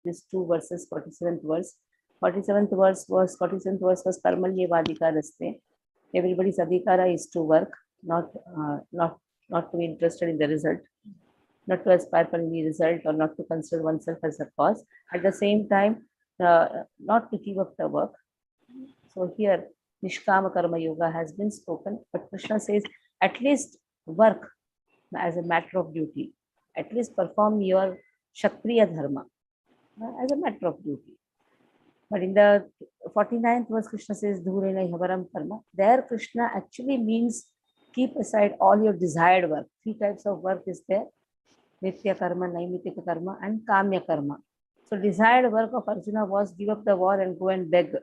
these two verses, 47th verse. 47th verse was Karmalyevadika Raste. Everybody's adhikara is to work, not to be interested in the result, not to aspire for any result, or not to consider oneself as a cause. At the same time, not to give up the work. So here, Nishkama Karma Yoga has been spoken, but Krishna says at least work as a matter of duty. At least perform your Kshatriya Dharma as a matter of duty. But in the 49th verse, Krishna says, Dhurena Havaram Karma. There, Krishna actually means keep aside all your desired work. Three types of work is there: Nitya Karma, Naimitika Karma, and Kamya Karma. So, desired work of Arjuna was give up the war and go and beg.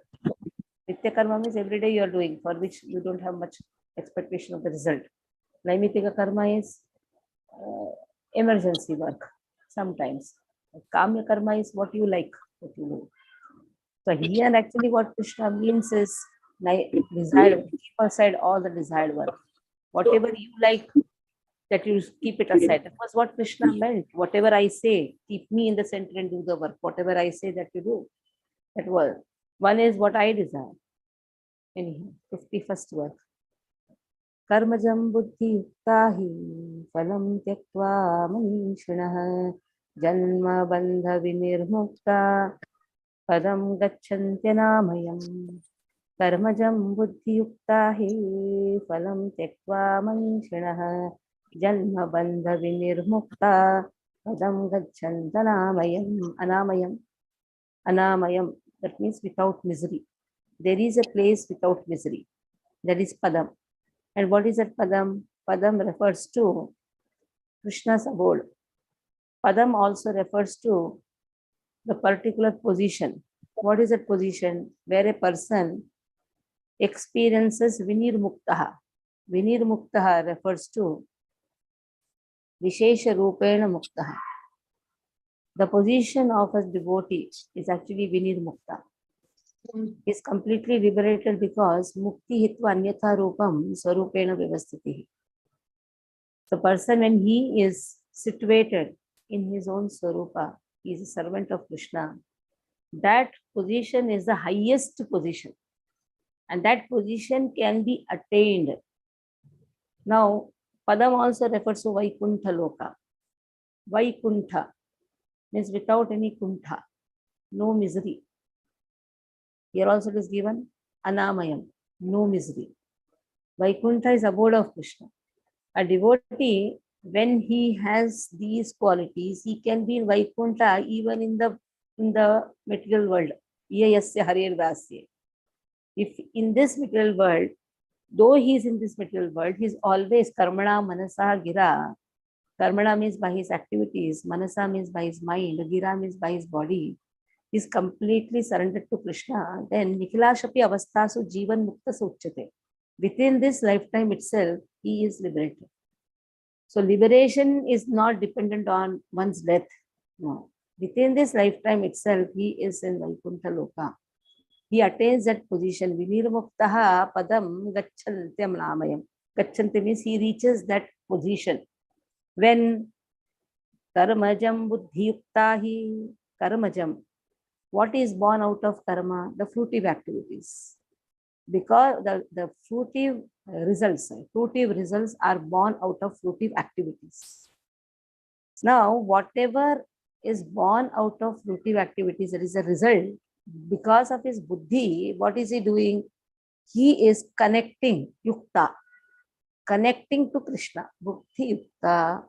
Nitya Karma means every day you are doing, for which you don't have much expectation of the result. Naimitika Karma is emergency work sometimes. Kamya Karma is what you like, what you do. So here actually what Krishna means is desired, keep aside all the desired work. Whatever you like, that you keep it aside. That was what Krishna meant. Whatever I say, keep me in the center and do the work. Whatever I say that you do. That was one is what I desire. Anyhow, 51st verse. Karmajam buddhi yuktahi phalam tyaktva manishunah janma bandha vinirmukta padam gacchantyanāmayam. Karmajam buddhi yuktahi phalam tyaktva manishunah janma bandha vinirmukta padam gacchantyanāmayam. Anamayam, that means without misery. There is a place without misery. That is Padam. And what is that Padam? Padam refers to Krishna's abode. Padam also refers to the particular position. What is that position? Where a person experiences Vinirmuktaha. Vinirmuktaha refers to Vishesha Rupena Muktaha. The position of a devotee is actually Vinirmukta. Is completely liberated because Mukti Hitva Anyatha Rupam Swarupena Vyavastitihi. The person, when he is situated in his own Swarupa, he is a servant of Krishna. That position is the highest position. And that position can be attained. Now, Padam also refers to Vaikuntha Loka. Vaikuntha means without any kuntha, no misery. Here also it is given Anamayam, no misery. Vaikuntha is abode of Krishna. A devotee, when he has these qualities, he can be in Vaikuntha even in the material world. If in this material world, though he is in this material world, he is always Karmana Manasa Gira. Karmana means by his activities, Manasa means by his mind, Gira means by his body. He is completely surrendered to Krishna. Then Nikhilashapi Avastasu Jivan Mukta Suchate. Within this lifetime itself, he is liberated. So liberation is not dependent on one's death. No. Within this lifetime itself, he is in Vaikuntha Loka. He attains that position. Vinirmuktaha padam gacchantyam namayam. Gacchanti means he reaches that position. When karmajam buddhiyuktahi, karmajam, what is born out of karma? The fruitive activities. Because the fruitive results are born out of fruitive activities. Now, whatever is born out of fruitive activities, that is a result, because of his buddhi, what is he doing? He is connecting yukta, connecting to Krishna, buddhi yukta.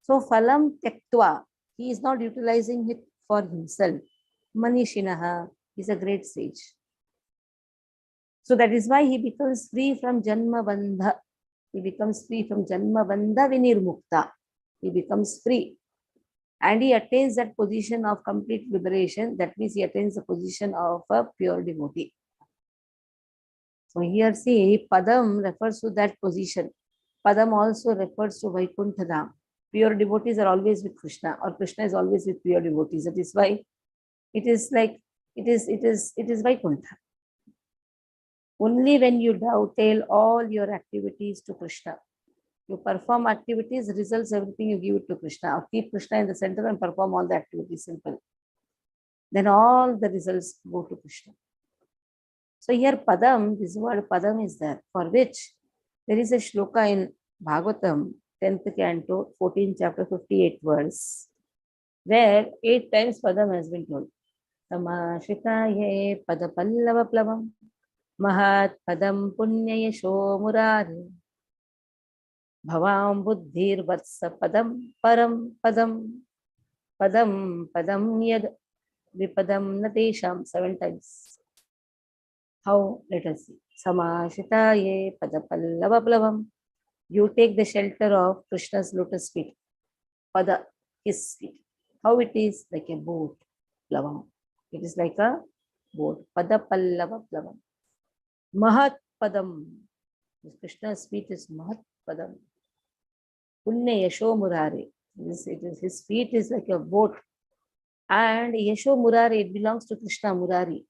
So, phalam tyaktva, he is not utilizing it for himself. Manishinaha is a great sage. So that is why he becomes free from Janma Bandha. He becomes free from Janma Bandha Vinirmukta. He becomes free. And he attains that position of complete liberation. That means he attains the position of a pure devotee. So here see, Padam refers to that position. Padam also refers to Vaikuntha. Pure devotees are always with Krishna, or Krishna is always with pure devotees. That is why it is like, it is Vaikuntha. Only when you dovetail all your activities to Krishna, you perform activities, results, everything you give it to Krishna, or keep Krishna in the center and perform all the activities, simple. then all the results go to Krishna. So here Padam, this word Padam is there, for which there is a shloka in Bhagavatam, 10th canto, 14th chapter, 58th verse, where 8 times Padam has been told. Samashitaye Padapallava Plavam Mahat Padam Punyayasho Murari Bhavam Buddhir Vatsa Padam Param Padam Padam Padam Yad Vipadam Natesham 7 times. How? Let us see. Samashitaye Padapallava Plavam. You take the shelter of Krishna's lotus feet. Pada, his feet. How it is? Like a boat. Plavam. It is like a boat. Padapallava Plavam. Mahat Padam. Krishna's feet is Mahat Padam. Punne Yasho Murari. His feet is like a boat. And Yasho Murari, it belongs to Krishna Murari.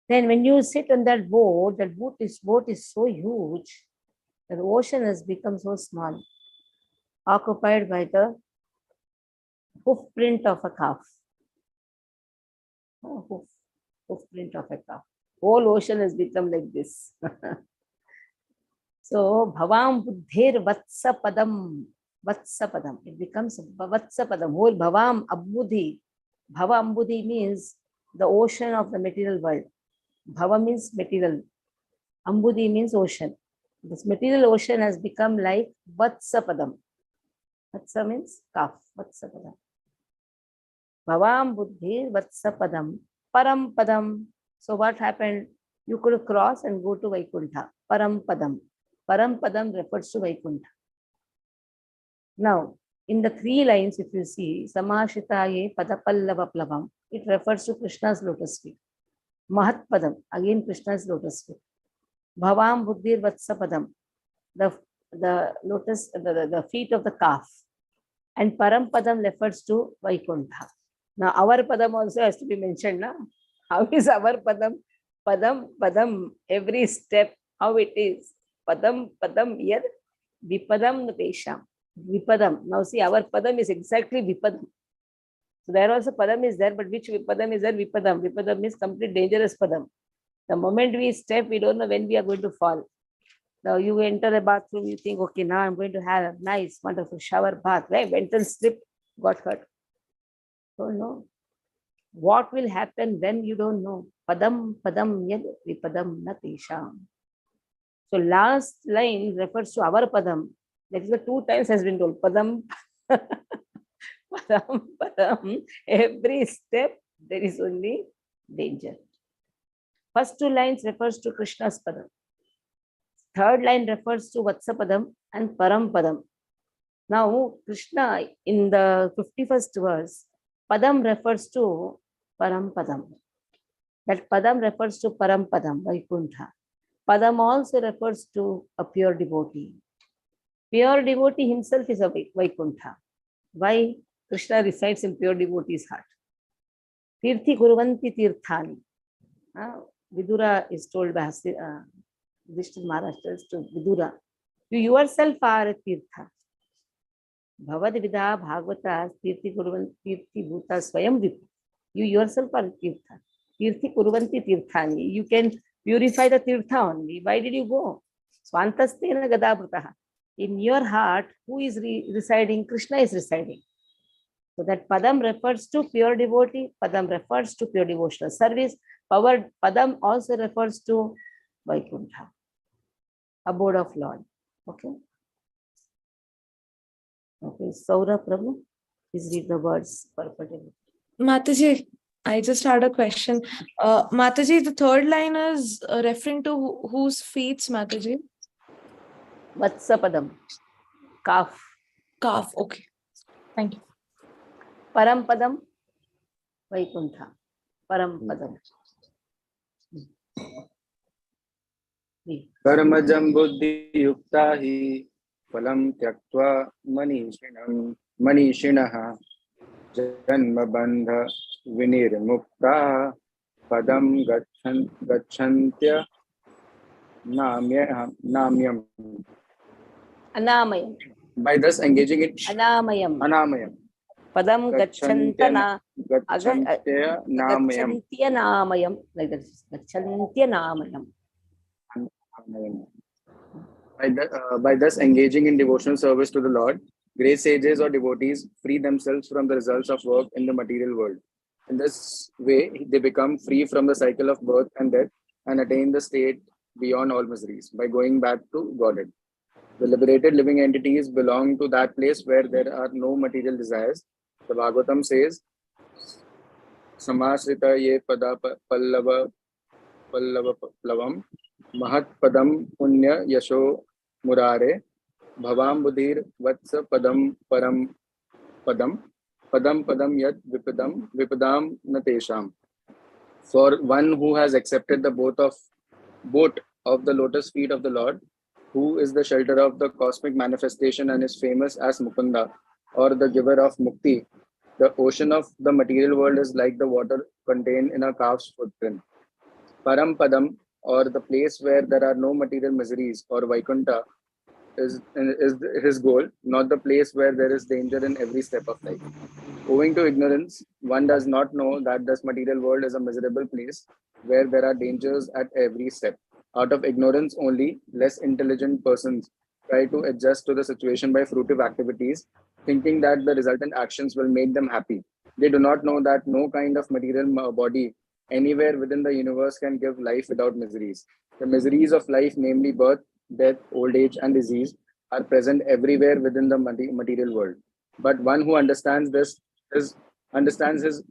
Then when you sit on that boat is so huge that the ocean has become so small, occupied by the hoof print of a calf. Hoof print of a calf. Whole ocean has become like this. So, Bhavam Buddhir Vatsa Padam. Vatsa Padam. It becomes Vatsa Padam. Whole Bhavam Abbuddhi. Bhava Ambudhi means the ocean of the material world. Bhava means material. Ambudhi means ocean. This material ocean has become like Vatsa Padam. Vatsa means calf. Vatsa Padam. Bhavam Buddhir Vatsa Padam. Param Padam. So what happened? You could cross and go to Vaikuntha. Param Padam. Param Padam refers to Vaikuntha. Now, in the 3 lines, if you see, Samashitaye Padapallava Plavam, it refers to Krishna's lotus feet. Mahat Padam, again Krishna's lotus feet. Bhavam Buddhir Vatsa Padam, the lotus, the feet of the calf. And Param Padam refers to Vaikuntha. Now, our Padam also has to be mentioned. Na? How is our Padam? Padam, every step, how it is. Padam, yad, Vipadam Natesham. Vipadam. Now see, our Padam is exactly Vipadam. So there also Padam is there, but which Vipadam is there? Vipadam. Vipadam means complete dangerous Padam. The moment we step, we don't know when we are going to fall. Now you enter a bathroom, you think, okay, now I'm going to have a nice, wonderful shower bath. Right? Went and slipped, got hurt. Don't know. What will happen when you don't know? Padam yad vipadam natesham. So last line refers to our Padam. That is the 2 times has been told. Padam, Padam. Every step there is only danger. First 2 lines refers to Krishna's Padam. 3rd line refers to Vatsa Padam and Param Padam. Now Krishna in the 51st verse, Padam refers to Param Padam. That Padam refers to Param Padam, Vaikuntha. Padam also refers to a pure devotee. Pure devotee himself is a Vaikuntha. Why? Krishna resides in pure devotee's heart. Tirthi Kuruvanti Tirthani. Vidura is told by Vishnu Maharaj to Vidura, you yourself are a Tirtha. Bhavad Vidha Bhagavata Tirthi Kuruvanti Tirthi Bhuta Swayam Vipu. You yourself are a Tirtha. Tirthi Kuruvanti Tirthani. You can purify the Tirtha only. Why did you go? Swantastena Gadabrutaha. In your heart, who is residing? Krishna is residing. So that Padam refers to pure devotee. Padam refers to pure devotional service. Padam also refers to Vaikuntha, abode of Lord. Okay. Okay. Saurabh Prabhu, please read the words purportedly. Mataji, I just had a question. Mataji, the 3rd line is referring to whose feet, Mataji? Vatsa Padam, calf. Calf, okay. Thank you. Param Padam, Vaikuntha. Param Padam. Karmajam buddhi yukta hi phalam tyaktva manishinaha janma bandha vinirmukta padam gacchantya namyam. Anamayam. By thus engaging in Anamayam. Padam gacchantana gacchantya namayam. gacchantya namayam, like that. Gacchantya namayam. By thus engaging in devotional service to the Lord, great sages or devotees free themselves from the results of work in the material world. In this way, they become free from the cycle of birth and death and attain the state beyond all miseries by going back to Godhead. The liberated living entities belong to that place where there are no material desires. The Bhagavatam says, Samasrita ye pada pallava plavam mahat padam punya yasho murare bhavam buddhir vatsa padam param padam padam padam yat vipadam natesham. For one who has accepted the boat of the lotus feet of the Lord, who is the shelter of the cosmic manifestation and is famous as Mukunda, or the giver of Mukti, the ocean of the material world is like the water contained in a calf's footprint. Param Padam, or the place where there are no material miseries, or Vaikuntha, is his goal, not the place where there is danger in every step of life. Owing to ignorance, one does not know that this material world is a miserable place where there are dangers at every step. Out of ignorance only, less intelligent persons try to adjust to the situation by fruitive activities, thinking that the resultant actions will make them happy. They do not know that no kind of material body anywhere within the universe can give life without miseries. The miseries of life, namely birth, death, old age, and disease, are present everywhere within the material world. But one who understands his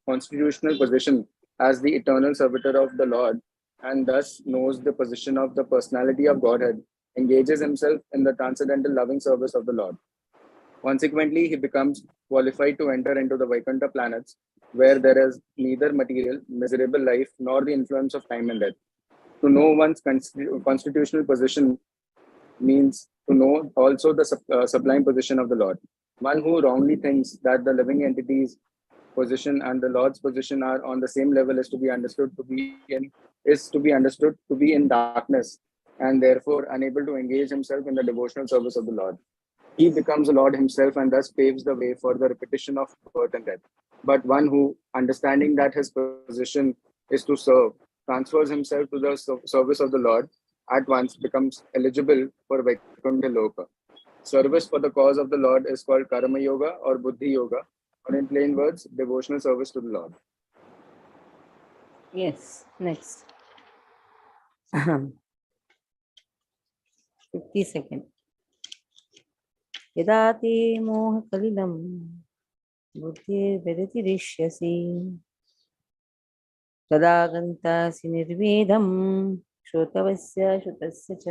constitutional position as the eternal servitor of the Lord, and thus knows the position of the personality of Godhead, engages himself in the transcendental loving service of the Lord. Consequently, he becomes qualified to enter into the Vaikuntha planets, where there is neither material, miserable life nor the influence of time and death. To know one's constitutional position means to know also the sublime position of the Lord. One who wrongly thinks that the living entity's position and the Lord's position are on the same level is to be understood to be in darkness, and therefore unable to engage himself in the devotional service of the Lord. He becomes the Lord himself and thus paves the way for the repetition of birth and death. But one who, understanding that his position is to serve, transfers himself to the service of the Lord, at once becomes eligible for Vaikuntha Loka. Service for the cause of the Lord is called Karma Yoga or Buddhi Yoga, or in plain words, devotional service to the Lord. Yes, next. 50 seconds. यदा ते मोहकलिलं बुद्धिर्व्यतिरिष्यसि तदा गन्तासि निर्वेदं श्रोतवस्य श्रुतस्य च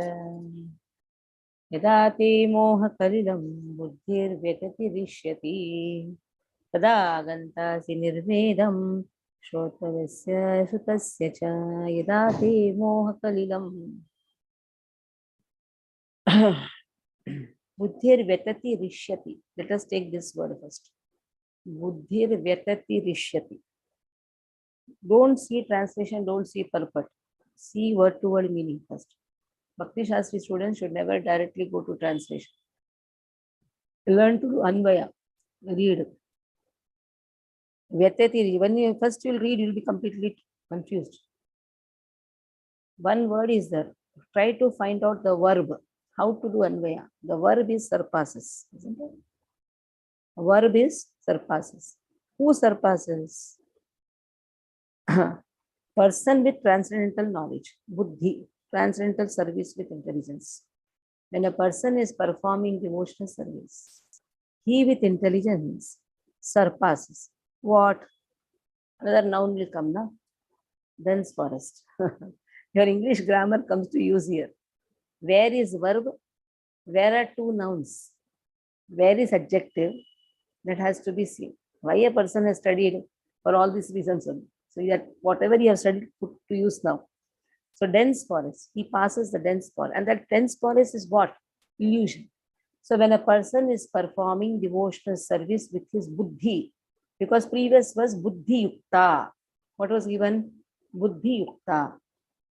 यदा ते मोहकलिलं बुद्धिर्व्यतिरिष्यति तदा गन्तासि निर्वेदं श्रोतवस्य श्रुतस्य च यदा ते मोहकलिलं Buddhir Vetati Rishyati. Let us take this word first. Buddhir Vetati Rishyati. Don't see translation, don't see purport. See word to word meaning first. Bhakti Shastri students should never directly go to translation. Learn to do Anvaya. Read. Vetati. When you first will read, you will be completely confused. One word is there. Try to find out the verb. How to do Anvaya? The verb is surpasses, isn't it? The verb is surpasses. Who surpasses? Person with transcendental knowledge, buddhi, transcendental service with intelligence. When a person is performing devotional service, he with intelligence surpasses. What? Another noun will come now. Dense forest. Your English grammar comes to use here. Where is verb? Where are two nouns? Where is adjective? That has to be seen. Why a person has studied for all these reasons only. So that whatever you have studied, put to use now. So dense forest. He passes the dense forest. And that dense forest is what? Illusion. So when a person is performing devotional service with his buddhi, because previous was buddhi yukta. What was given? Buddhi yukta.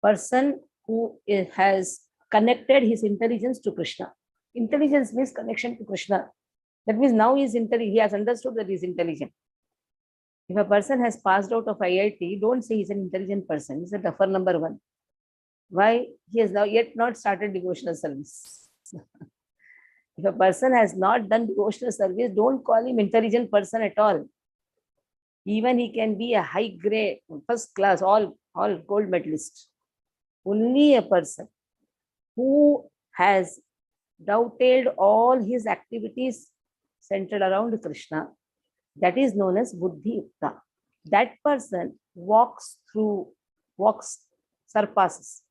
Person who has connected his intelligence to Krishna. Intelligence means connection to Krishna. That means now he has understood that he is intelligent. If a person has passed out of IIT, don't say he's an intelligent person. He's a duffer number one. Why? He has now yet not started devotional service. If a person has not done devotional service, don't call him intelligent person at all. Even he can be a high grade, first class, all gold medalist. Only a person who has doubted all his activities centered around Krishna, that is known as Buddhi Yukta. That person surpasses.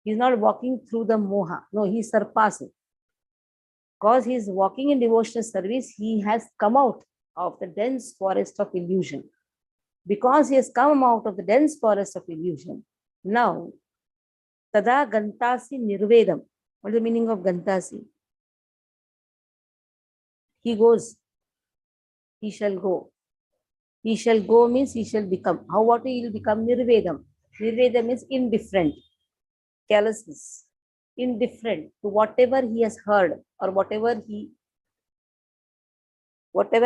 He's not walking through the moha. No, he surpasses. Because he is walking in devotional service, he has come out of the dense forest of illusion. Because he has come out of the dense forest of illusion, now, tada gantasi nirvedam. What is the meaning of gantasi? He goes. He shall go. He shall go means he shall become. What he will become? Nirvedam. Nirvedam means indifferent, carelessness, indifferent to whatever he has heard or whatever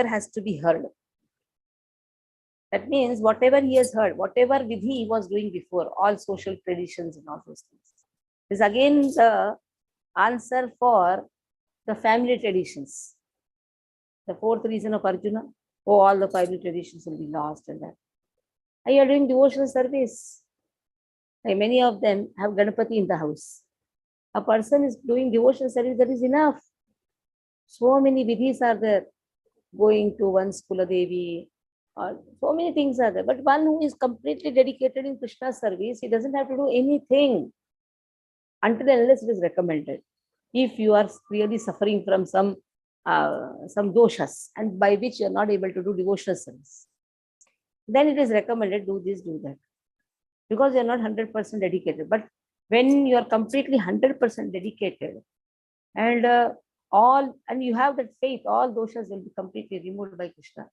has to be heard. That means whatever he has heard, whatever vidhi he was doing before, all social traditions and all those things. This is again the answer for the family traditions. The fourth reason of Arjuna, all the family traditions will be lost and that. And you are doing devotional service. Like many of them have Ganapati in the house. A person is doing devotional service, that is enough. So many vidhis are there. Going to one's Kula Devi, or so many things are there. But one who is completely dedicated in Krishna's service, he doesn't have to do anything until and unless it is recommended. If you are really suffering from some doshas and by which you are not able to do devotional service, then it is recommended, do this, do that. Because you are not 100% dedicated. But when you are completely 100% dedicated and you have that faith, all doshas will be completely removed by Krishna.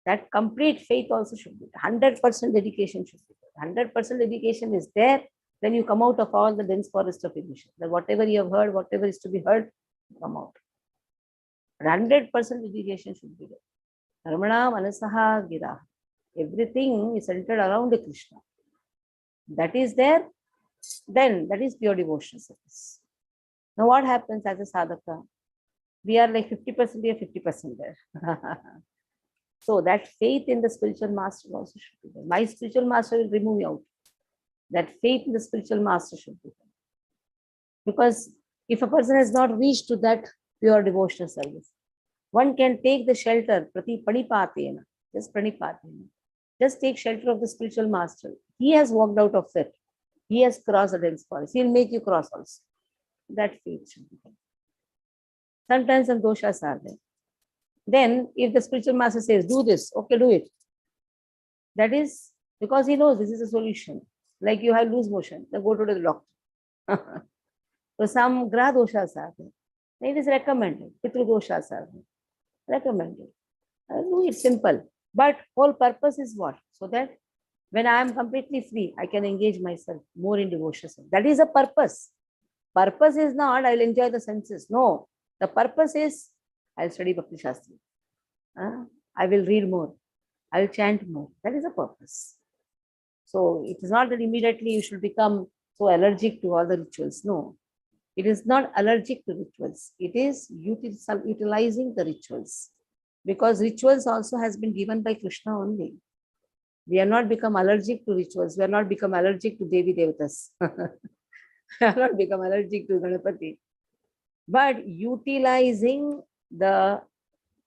That complete faith also should be 100% dedication should be there. 100% dedication is there, then you come out of all the dense forest of illusion. That whatever you have heard, whatever is to be heard, come out. 100% dedication should be there. Karmana manasaha gira. Everything is centered around Krishna. That is there, then that is pure devotional service. Now what happens as a sadhaka? We are like 50% here, 50% there. So that faith in the spiritual master also should be there. My spiritual master will remove me out. That faith in the spiritual master should be there. Because if a person has not reached to that pure devotional service, one can take the shelter, pranipatena, just pranipatena. Just take shelter of the spiritual master. He has walked out of it. He has crossed the dense forest. He'll make you cross also. That faith should be there. Sometimes some doshas are there. Then, if the spiritual master says, do this, okay, do it. That is because he knows this is a solution. Like you have loose motion, then go to the doctor. So some graha doshas are there. It is recommended. Pitru doshas are there. Recommended. Do it simple. But whole purpose is what? So that when I am completely free, I can engage myself more in devotion. That is a purpose. Purpose is not I will enjoy the senses. No. The purpose is I will study Bhakti Shastri. I will read more. I will chant more. That is a purpose. So it is not that immediately you should become so allergic to all the rituals. No. It is not allergic to rituals. It is utilizing the rituals. Because rituals also has been given by Krishna only. We have not become allergic to rituals. We have not become allergic to Devi Devatas. We have not become allergic to Ganapati. But utilizing the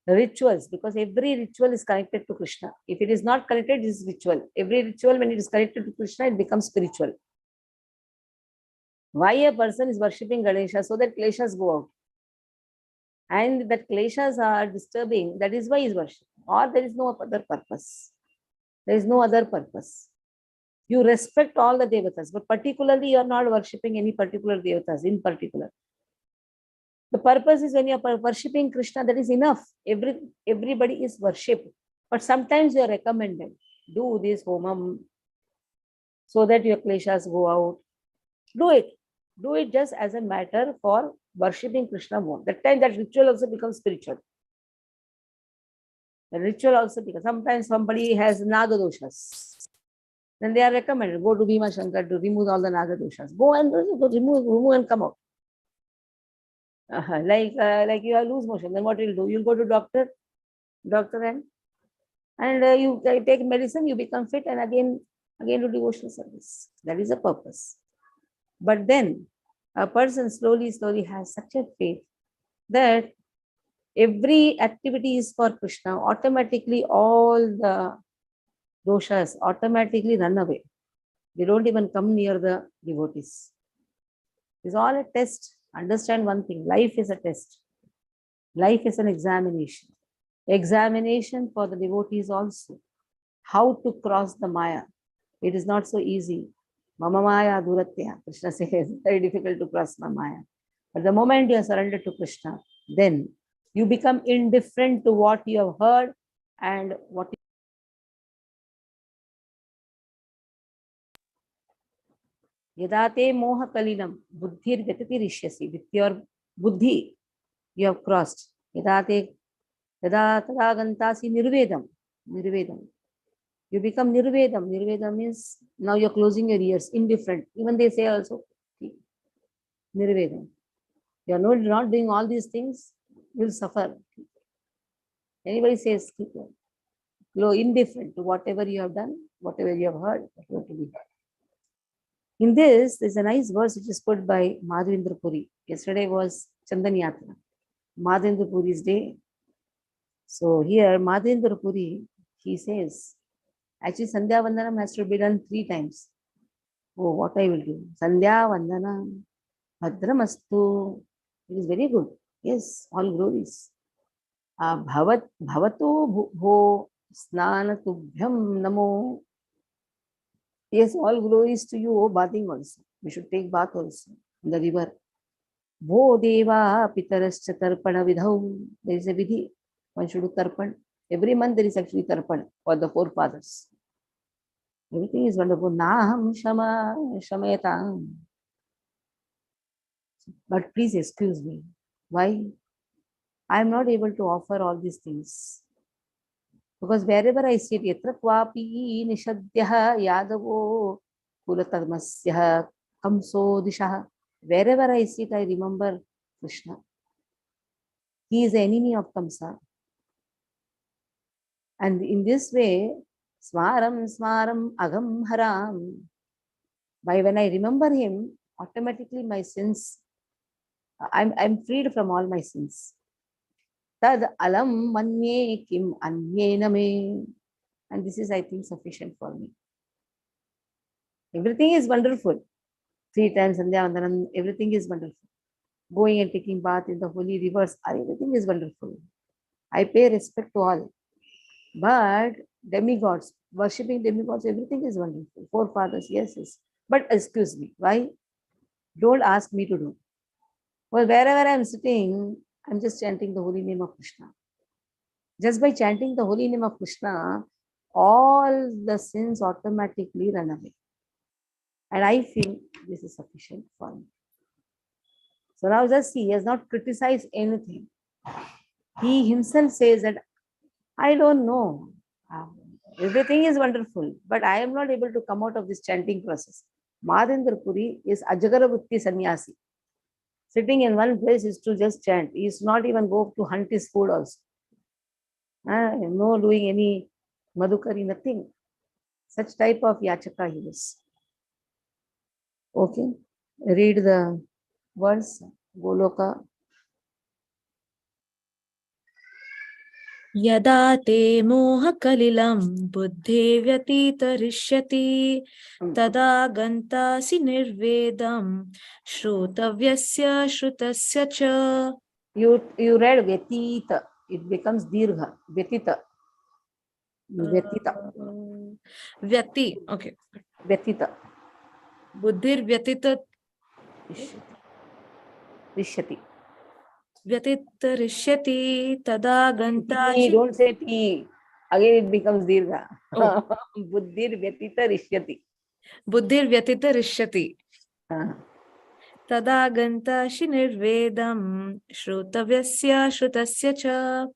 rituals, because every ritual is connected to Krishna. If it is not connected, it is ritual. Every ritual, when it is connected to Krishna, it becomes spiritual. Why a person is worshipping Ganesha? So that kleshas go out. And that kleshas are disturbing, that is why he is worshipping. Or there is no other purpose. There is no other purpose. You respect all the devatas, but particularly you are not worshipping any particular devatas in particular. The purpose is when you are worshipping Krishna, that is enough. Everybody is worshipped. But sometimes you are recommended, do this homam so that your kleshas go out. Do it. Do it just as a matter for worshipping Krishna won't. That time that ritual also becomes spiritual. The ritual also becomes, sometimes somebody has naga doshas. Then they are recommended, go to Bhima Shankar to remove all the naga doshas. Go and remove and come out. Like you have loose motion, then what will you do? You'll go to doctor and you take medicine, you become fit, and again do devotional service. That is the purpose. But then a person slowly has such a faith that every activity is for Krishna. Automatically all the doshas automatically run away. They don't even come near the devotees. It's all a test. Understand one thing, life is a test. Life is an examination. Examination for the devotees also. How to cross the Maya. It is not so easy. Mama Maya Duratya. Krishna says, very difficult to cross my Maya. But the moment you are surrendered to Krishna, then you become indifferent to what you have heard and what Yadate moha kalinam buddhir vyatati rishyasi. With your buddhi, you have crossed. Yadate yada tadagantasi nirvedam. Nirvedam. You become nirvedam. Nirvedam means now you're closing your ears, indifferent. Even they say also, nirvedam. You are not doing all these things, you'll suffer. Anybody says, indifferent to whatever you have done, whatever you have heard, whatever to be heard. In this, there's a nice verse which is put by Madhavendra Puri. Yesterday was Chandan Yatra, Madhavendra Puri's day. So here, Madhavendra Puri, he says, actually Sandhya Vandanam has to be done 3 times. Oh, what I will do? Sandhya Vandanam, Bhadramastu. It is very good. Yes, all glories. Bhavato bho snana tubhyam namo. Yes, all glories to you, bathing also. We should take bath also in the river. Bho deva pitarascha tarpana vidhau. There is a vidhi. One should do tarpan. Every month there is actually tarpan for the 4 fathers. Everything is wonderful. Naham shama shamayatam. But please excuse me. Why? I am not able to offer all these things. Because wherever I sit, yatra kvapi nishadhyah yadavo kulatarmasyah kamso dishaha. Wherever I sit, I remember Krishna. He is the enemy of Kamsa. And in this way, smaram agam haram. By when I remember him, automatically my sins, I'm freed from all my sins. Tad alam manye kim anyena me. And this is, I think, sufficient for me. Everything is wonderful. 3 times Sandhya Vandanam, everything is wonderful. Going and taking bath in the holy rivers, everything is wonderful. I pay respect to all. But demigods, worshipping demigods, everything is wonderful. 4 fathers, yes. But excuse me, why? Don't ask me to do. Well, wherever I'm sitting, I'm just chanting the holy name of Krishna. Just by chanting the holy name of Krishna, all the sins automatically run away. And I feel this is sufficient for me. So now just see, he has not criticized anything. He himself says that, I don't know. Everything is wonderful, but I am not able to come out of this chanting process. Madhavendra Puri is Ajagara Vritti Sannyasi. Sitting in one place is to just chant. He is not even go to hunt his food also. No doing any madhukari, nothing. Such type of yachaka he was. Okay, read the words. Goloka. Yada te moha kalilam buddhe vyatitarishyati tada gantasi nirvedam shrotavyasya shrutasya cha. You read Vyatita. It becomes Dirgha. Vyatita. Vyatita. Vyati. Okay. Vyatita. Buddhir vyatita Rishyati. vyatitarishyati tada gantasi. Don't say T. Again it becomes Dirgha. Oh. Buddhir Vyatita Rishyati. Buddhir vyatitarishyati. tada ganta shinirvedam shrutavyasya shrutasya cha.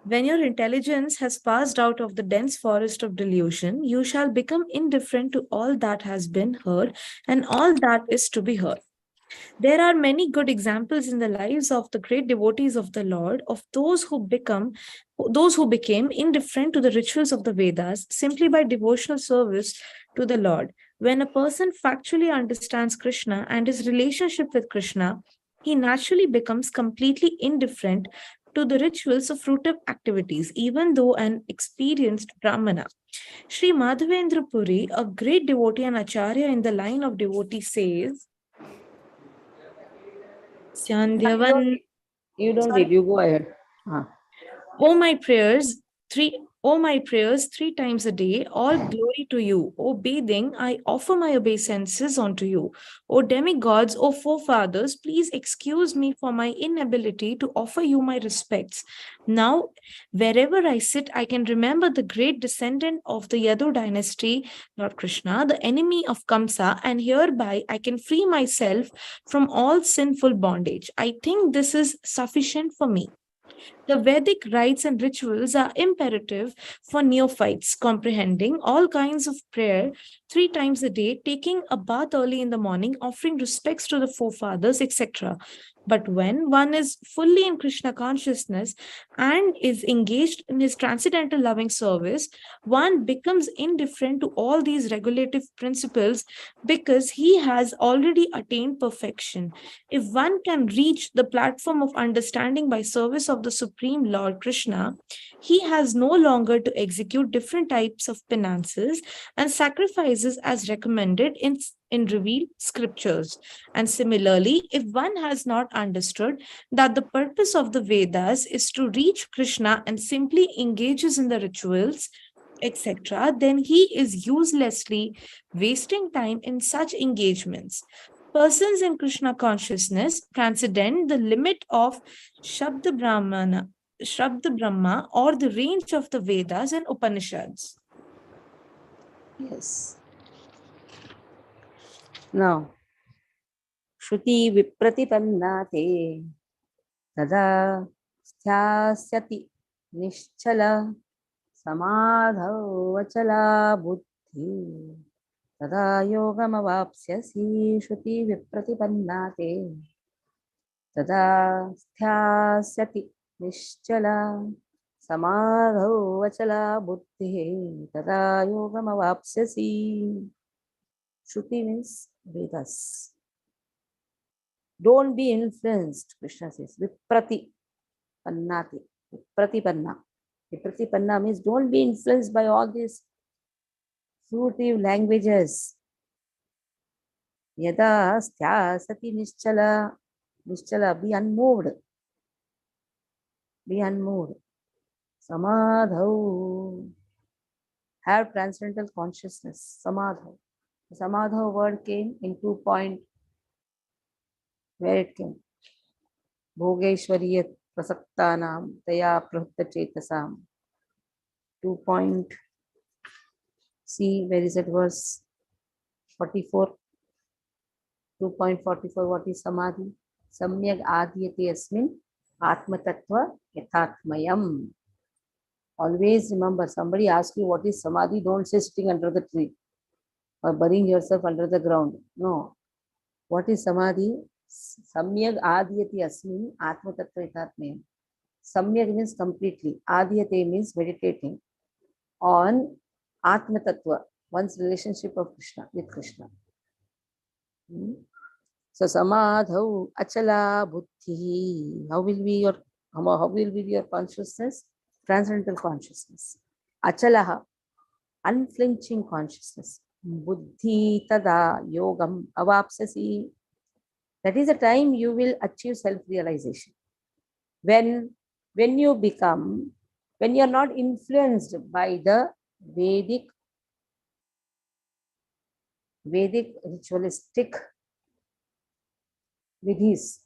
When your intelligence has passed out of the dense forest of delusion, you shall become indifferent to all that has been heard and all that is to be heard. There are many good examples in the lives of the great devotees of the Lord of those who became indifferent to the rituals of the Vedas simply by devotional service to the Lord. When a person factually understands Krishna and his relationship with Krishna, he naturally becomes completely indifferent to the rituals of fruitive activities, even though an experienced Brahmana. Sri Madhavendra Puri, a great devotee and acharya in the line of devotees, says, Sandhyavan. You don't Sorry. read, you go ahead. O my prayers, three times a day, all glory to you. O bathing, I offer my obeisances unto you. O demigods, O forefathers, please excuse me for my inability to offer you my respects. Now, wherever I sit, I can remember the great descendant of the Yadu dynasty, Lord Krishna, the enemy of Kamsa, and hereby I can free myself from all sinful bondage. I think this is sufficient for me. The Vedic rites and rituals are imperative for neophytes, comprehending all kinds of prayer 3 times a day, taking a bath early in the morning, offering respects to the forefathers, etc. But when one is fully in Krishna consciousness and is engaged in his transcendental loving service, one becomes indifferent to all these regulative principles because he has already attained perfection. If one can reach the platform of understanding by service of the Supreme Lord Krishna, he has no longer to execute different types of penances and sacrifices as recommended in revealed scriptures. And similarly, if one has not understood that the purpose of the Vedas is to reach Krishna and simply engages in the rituals, etc., then he is uselessly wasting time in such engagements. Persons in Krishna consciousness transcend the limit of Shabda Brahma or the range of the Vedas and Upanishads. Yes. Now, Shruti Vipratipannate Tada Sthasyati Nischala Samadhau Vachala Buddhi Tada Yogamavapsyasi Shruti Vipratipannate Tada Sthasyati Nischala Samadhau Vachala Buddhi Tada Yogamavapsyasi. Shruti means Vedas. Don't be influenced, Krishna says. Viprati pannati. Viprati panna. Viprati panna means don't be influenced by all these fruitive languages. Yada sthasati nischala. Nischala, be unmoved. Be unmoved. Samadhau. Have transcendental consciousness. Samadhau. The Samadhau word came in 2 point. Where it came? Bhogeshwariya prasaktanam taya prahutta chetasam. 2 point. See, where is it? Verse 44. 2.44. What is samadhi? Samyag adhyate asmin atma tattva yathatmayam. Always remember, somebody asks you what is samadhi, don't say sitting under the tree or burying yourself under the ground. No. What is samadhi? Samyag adhyate asmin atma tattva yathatmayam. Samyag means completely. Adhyate means meditating on Atma Tattva, one's relationship of Krishna with Krishna. So Samadhau Achala Buddhi. How will be your consciousness? Transcendental consciousness. Achalaha, unflinching consciousness. Buddhi Tada Yogam Avapsasi. That is the time you will achieve self-realization. When you are not influenced by the Vedic ritualistic vidhis,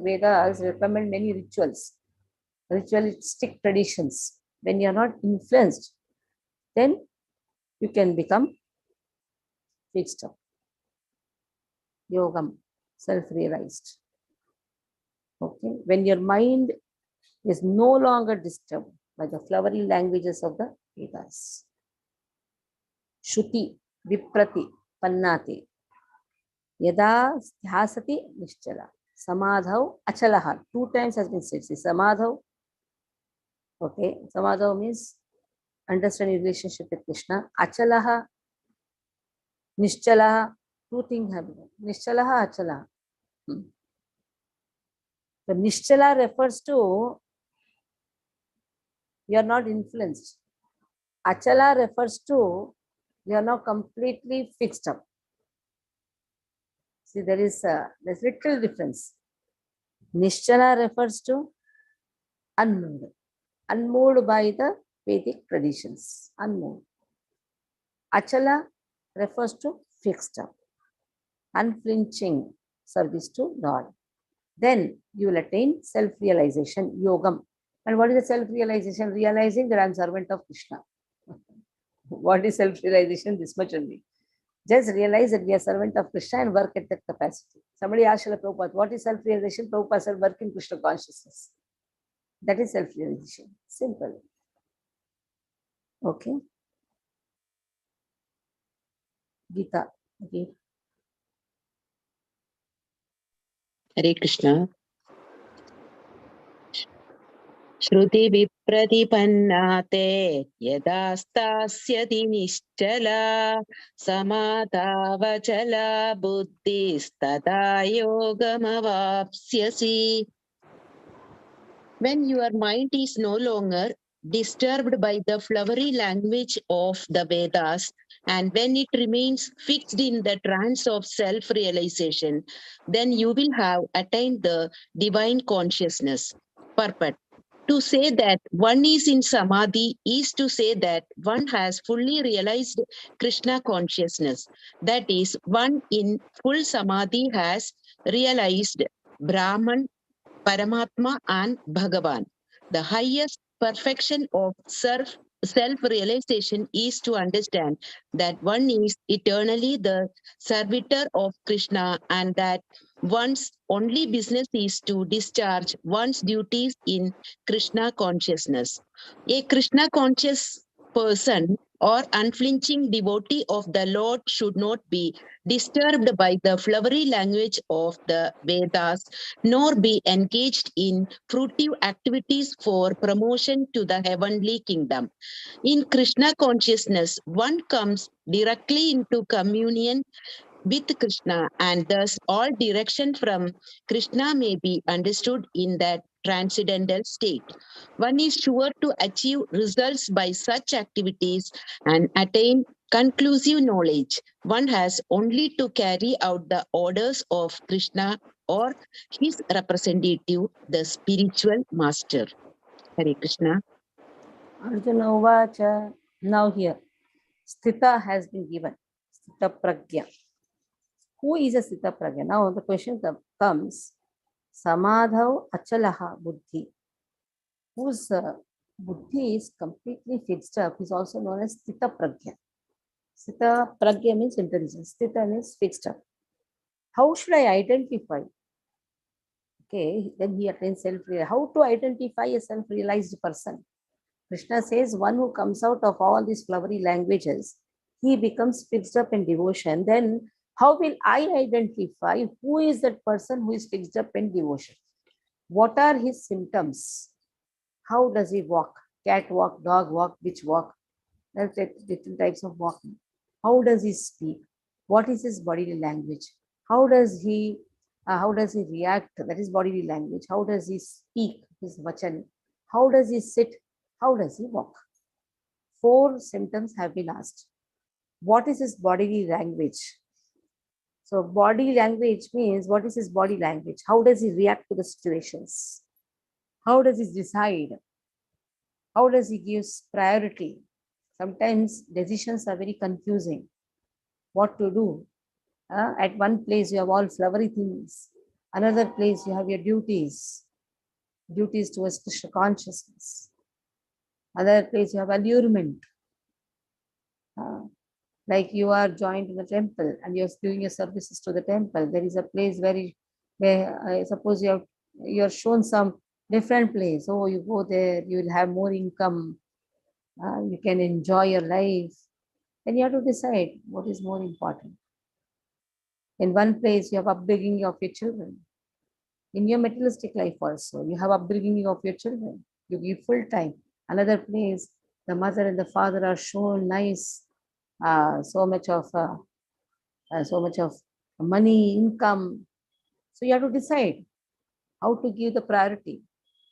Vedas recommend many ritualistic traditions. When you are not influenced, then you can become fixed up. Yogam, self-realized. Okay, when your mind is no longer disturbed by the flowery languages of the Vedas. Shruti, Viprati, Pannati. Yada dhyasati nischala. Samadhav achalaha. 2 times has been said. See, Samadhav. Okay, Samadhav means understanding relationship with Krishna. Achalaha, nischalaha. 2 things have been. Nischalaha, achalaha. The nischala refers to you are not influenced. Achala refers to you are not completely fixed up. See, there's little difference. Nischala refers to unmoved, unmoved by the Vedic traditions, unmoved. Achala refers to fixed up, unflinching service to God. Then you will attain self-realization, yogam. And what is the self-realization? Realizing that I am servant of Krishna. What is self-realization? This much only. Just realize that we are servant of Krishna and work at that capacity. Somebody asked Srila Prabhupada, what is self-realization? Prabhupada said, work in Krishna consciousness. That is self-realization. Simple. Okay. Gita. Okay. Hare Krishna. Shruti vipratipanna yada stasyati nischala samadhavachala buddhistada yogamavapsyasi. When your mind is no longer disturbed by the flowery language of the Vedas, and when it remains fixed in the trance of self-realization, then you will have attained the divine consciousness. Purport. To say that one is in samadhi is to say that one has fully realized Krishna consciousness. That is, one in full samadhi has realized Brahman, Paramatma and Bhagavan. The highest perfection of self-realization is to understand that one is eternally the servitor of Krishna and that one's only business is to discharge one's duties in Krishna consciousness. A Krishna conscious person or unflinching devotee of the Lord should not be disturbed by the flowery language of the Vedas, nor be engaged in fruitive activities for promotion to the heavenly kingdom. In Krishna consciousness, one comes directly into communion with Krishna, and thus all direction from Krishna may be understood in that transcendental state. One is sure to achieve results by such activities and attain conclusive knowledge. One has only to carry out the orders of Krishna or his representative, the spiritual master. Hare Krishna. Arjuna Uvacha. Now here, Sthita has been given. Sthita Pragya. Who is a Sthita Pragya? Now the question comes, Samadhav Achalaha Buddhi. Whose Buddhi is completely fixed up is also known as Sthita Pragya. Sthita Pragya means intelligence. Sthita means fixed up. How should I identify? Okay, then he attains self-realization. How to identify a self-realized person? Krishna says, one who comes out of all these flowery languages, he becomes fixed up in devotion. Then how will I identify who is that person who is fixed up in devotion? What are his symptoms? How does he walk? Cat walk, dog walk, bitch walk. There are different types of walking. How does he speak? What is his bodily language? How does he react? That is bodily language. How does he speak? His vachan. How does he sit? How does he walk? 4 symptoms have been asked. What is his bodily language? So body language means what is his body language? How does he react to the situations? How does he decide? How does he give priority? Sometimes decisions are very confusing. What to do? At one place you have all flowery things. Another place you have your duties towards Krishna consciousness. Other place you have allurement. Like you are joined in the temple and you're doing your services to the temple. There is a place where I suppose you're shown some different place. Oh, you go there, you will have more income. You can enjoy your life. Then you have to decide what is more important. In one place, you have upbringing of your children. In your materialistic life also, you have upbringing of your children. You give full time. Another place, the mother and the father are shown nice, so much of money, income. So you have to decide how to give the priority,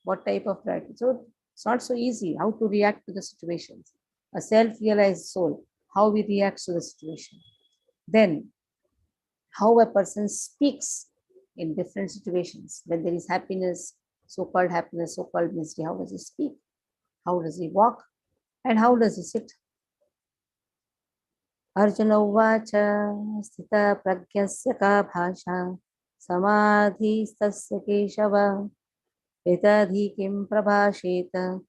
what type of priority. So it's not so easy how to react to the situations. A self-realized soul, how we react to the situation. Then how a person speaks in different situations. When there is happiness, so-called misery, how does he speak? How does he walk? And how does he sit? Arjuna Uvacha Sthita Pragyasya Ka Bhasha Samadhistasya Keshava Etadhi Kim Prabhasheta.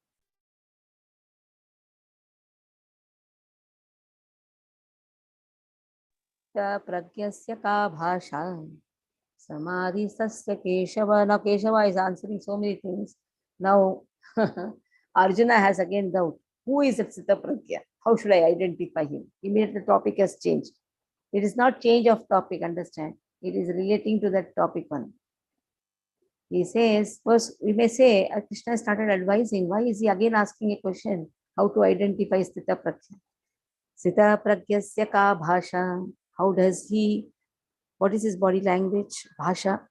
Pragyasya Ka Bhasha Samadhistasya Keshava. Now Keshava is answering so many things. Now Arjuna has again doubt. Who is Sthita Pragya? How should I identify him? Immediately the topic has changed. It is not change of topic, understand? It is relating to that topic one. He says, first we may say Krishna started advising. Why is he again asking a question? How to identify Sthita Pragya? Sthita Pragyasya Ka Bhasha. How does he, what is his body language? Bhasha.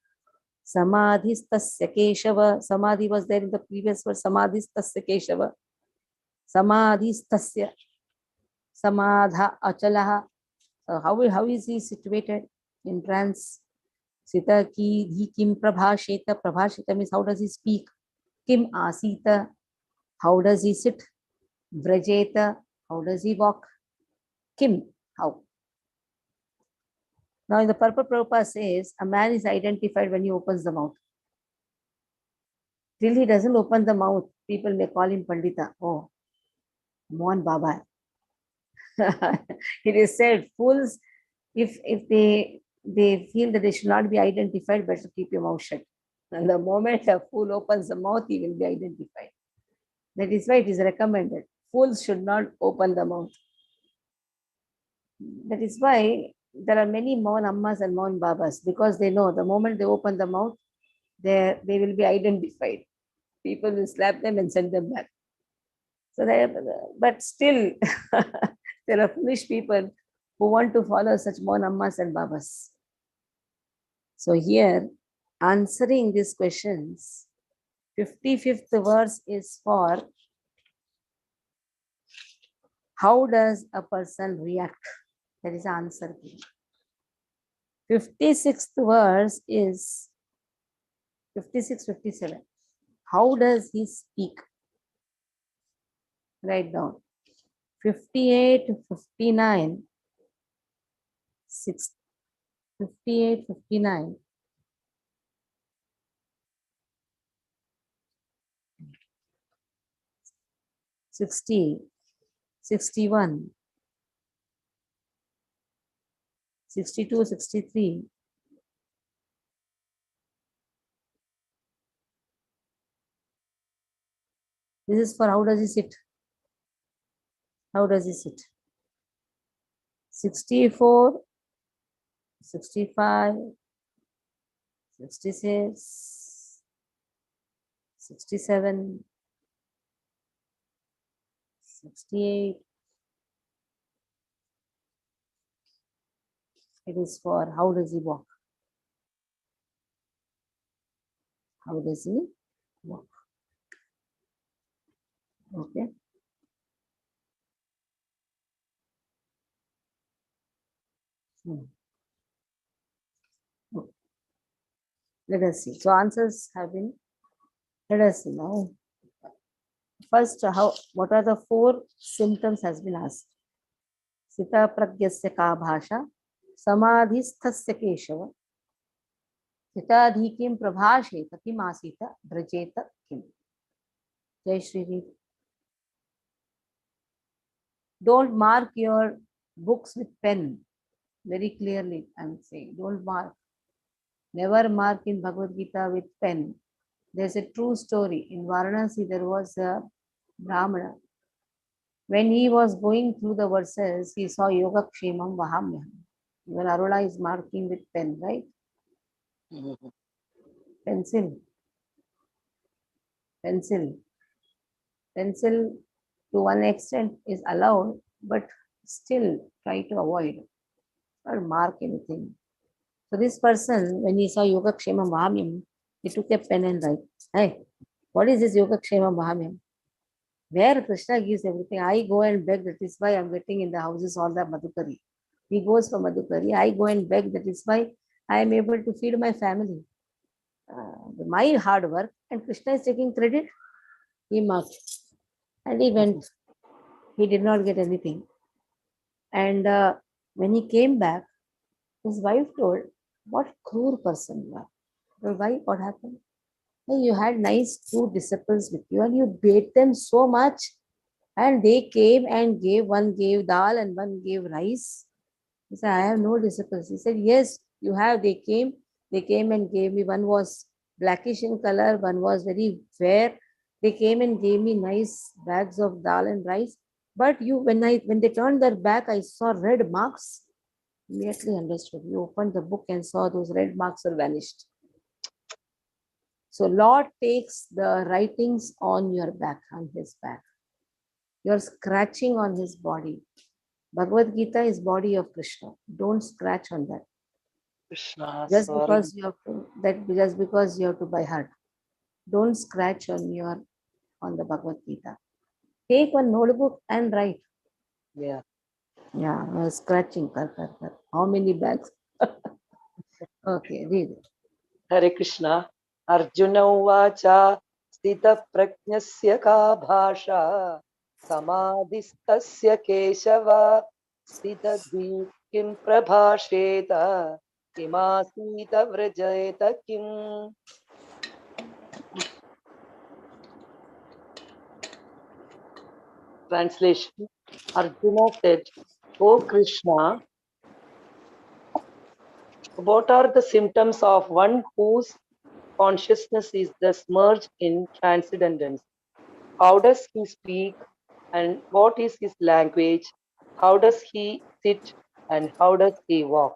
Samadhistasya Keshava. Samadhi was there in the previous verse. Samadhistasya Keshava. Samadhistasya. Samadha Achalaha. How is he situated in trance? Sita ki dhi kim prabhasheta. Prabhasheta means how does he speak? Kim asita. How does he sit? Vrajeta. How does he walk? Kim. How? Now in the Purport Prabhupada says a man is identified when he opens the mouth. Till he doesn't open the mouth, people may call him Pandita. Oh, Mohan Baba. It is said, fools, if they feel that they should not be identified, better keep your mouth shut. And the moment a fool opens the mouth, he will be identified. That is why it is recommended. Fools should not open the mouth. That is why there are many Mohan Ammas and Mohan Babas, because they know the moment they open the mouth, they will be identified. People will slap them and send them back. So but still, there are foolish people who want to follow such Mohan Ammas and Babas. So here, answering these questions, 55th verse is for how does a person react? That is the answer. 56th verse is 56, 57. How does he speak? Write down. 58, 59, 58, 59. 60, 61, 62, 63. This is for how does he sit? How does he sit? 64, 65, 66, 67, 68. It is for how does he walk? How does he walk? Okay. Let us see. So answers have been. Let us see now. First, what are the 4 symptoms has been asked? Sita pragyasya ka bhasha, samadhisthasya keshava, sita kim prabhasheta kim asita brajeta kim. Jai Shri. Don't mark your books with pen. Very clearly, I'm saying, don't mark. Never mark in Bhagavad Gita with pen. There's a true story. In Varanasi, there was a Brahmana. When he was going through the verses, he saw Yoga Kshemam Vahamyam. Even Arula is marking with pen, right? Pencil. Pencil. Pencil to one extent is allowed, but still try to avoid or mark anything. So this person, when he saw Yoga Kshemam Vahamyam, he took a pen and write, hey, what is this Yoga Kshemam Vahamyam? Where Krishna gives everything, I go and beg, that is why I'm getting in the houses all the Madhukari. He goes for Madhukari, I go and beg, that is why I am able to feed my family. My hard work, and Krishna is taking credit. He marked and he went. He did not get anything. And when he came back, his wife told, what cruel person you are. Well, why? What happened? Hey, you had nice two disciples with you and you bait them so much. And they came and gave, one gave dal and one gave rice. He said, I have no disciples. He said, yes, you have. They came and gave me. One was blackish in color, one was very fair. They came and gave me nice bags of dal and rice. But you, when they turned their back, I saw red marks. Immediately understood. You opened the book and saw those red marks are vanished. So Lord takes the writings on your back, on his back. You're scratching on his body. Bhagavad Gita is body of Krishna. Don't scratch on that. Krishna, Just sorry. because you have to, just because you have to by heart. Don't scratch on the Bhagavad Gita. Take one notebook and write. Yeah. Yeah, scratching. How many bags? Okay, read it. Hare Krishna. Arjuna uvacha sthitaprajnasya ka bhasha samadhistasya keshava sthitadhi kim prabhasheta kimasita vrajayeta kim. Translation. Arjuna said, O Krishna, what are the symptoms of one whose consciousness is thus merged in transcendence? How does he speak and what is his language? How does he sit and how does he walk?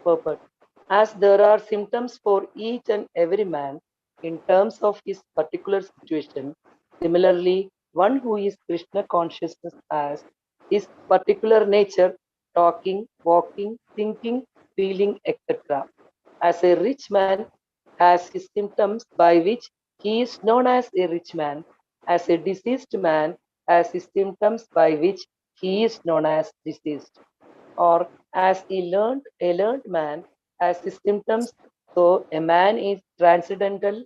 Purport. As there are symptoms for each and every man in terms of his particular situation, similarly, one who is Krishna consciousness has his particular nature, talking, walking, thinking, feeling, etc. As a rich man has his symptoms by which he is known as a rich man, as a deceased man has his symptoms by which he is known as deceased, or as a learned man has his symptoms, so a man is transcendental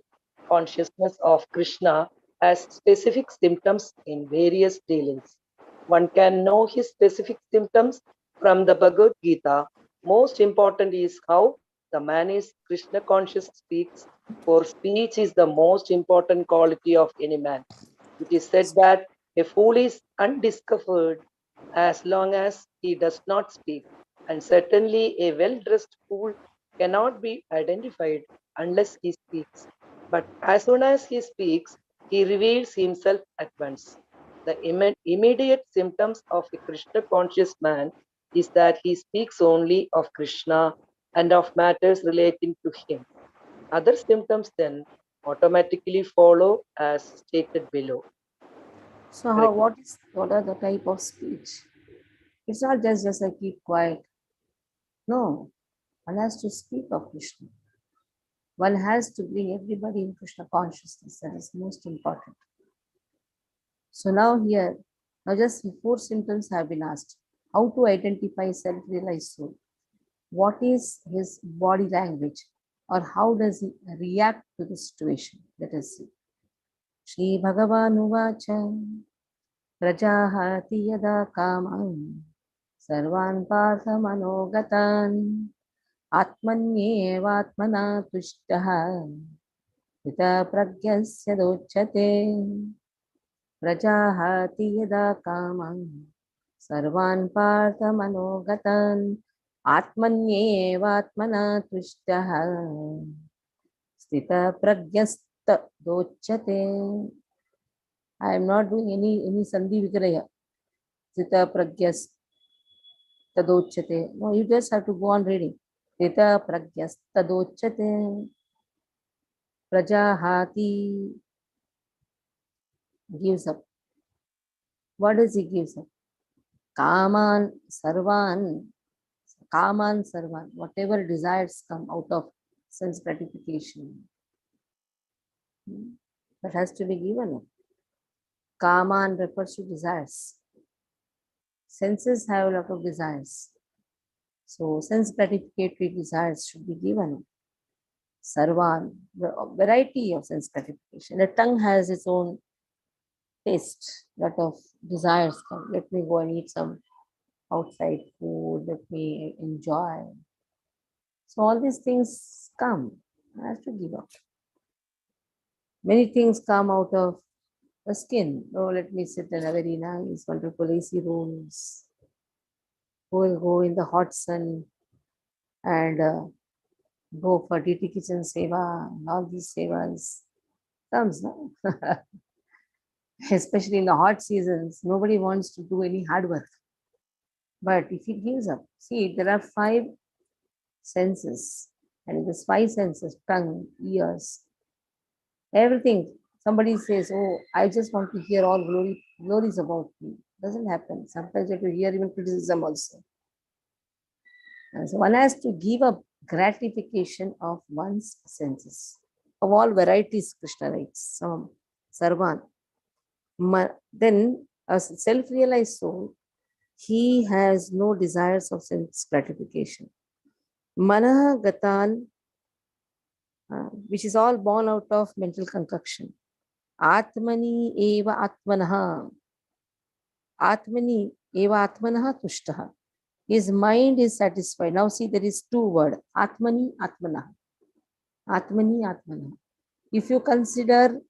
consciousness of Krishna has specific symptoms in various dealings. One can know his specific symptoms from the Bhagavad Gita. Most important is how the man is Krishna conscious speaks, for speech is the most important quality of any man. It is said that a fool is undiscovered as long as he does not speak, and certainly a well-dressed fool cannot be identified unless he speaks. But as soon as he speaks, he reveals himself at once. The immediate symptoms of a Krishna conscious man is that he speaks only of Krishna and of matters relating to him. Other symptoms then automatically follow as stated below. So what are the type of speech? It's not just like keep quiet. No, one has to speak of Krishna. One has to bring everybody in Krishna consciousness. That is most important. So now just 4 symptoms have been asked. How to identify self-realized soul? What is his body language? Or how does he react to the situation? Let us see. Shri Bhagavan Uvacha Prajahati Yada Kamam Sarvan Partha Manogatan Atmanyevatmana Tushtaha Pita Pragyasya Docchate Prajahati Yada Kamam Sarvan partha manogatan atmanyevatmana tushtaha stita pragyasta dochate. I am not doing any sandhi vigraya. Stita pragyasta dochate. No, you just have to go on reading. Stita pragyasta dochate. Prajahati gives up. What does he gives up? Kaman sarvan, whatever desires come out of sense gratification, that has to be given up. Kaman refers to desires. Senses have a lot of desires. So sense gratificatory desires should be given up. Sarvan, the variety of sense gratification. The tongue has its own taste, lot of desires come. Let me go and eat some outside food, let me enjoy. So all these things come. I have to give up. Many things come out of the skin. Oh, let me sit in a very nice, wonderful AC rooms. Who will go in the hot sun and go for DT kitchen seva and all these sevas comes, no? Especially in the hot seasons, nobody wants to do any hard work. But if he gives up, see, there are 5 senses, and in these 5 senses, tongue, ears, everything. Somebody says, "Oh, I just want to hear all glories about me." Doesn't happen. Sometimes you have to hear even criticism also. And so one has to give up gratification of one's senses of all varieties. Krishna writes, Sarvan. Then a self-realized soul, he has no desires of sense gratification. Manah Gatan, which is all born out of mental concoction. Atmani eva atmanaha. Atmani eva atmanaha tushtaha. His mind is satisfied. Now see, there is 2 words. Atmani, atmanaha. Atmani, atmanaha. If you consider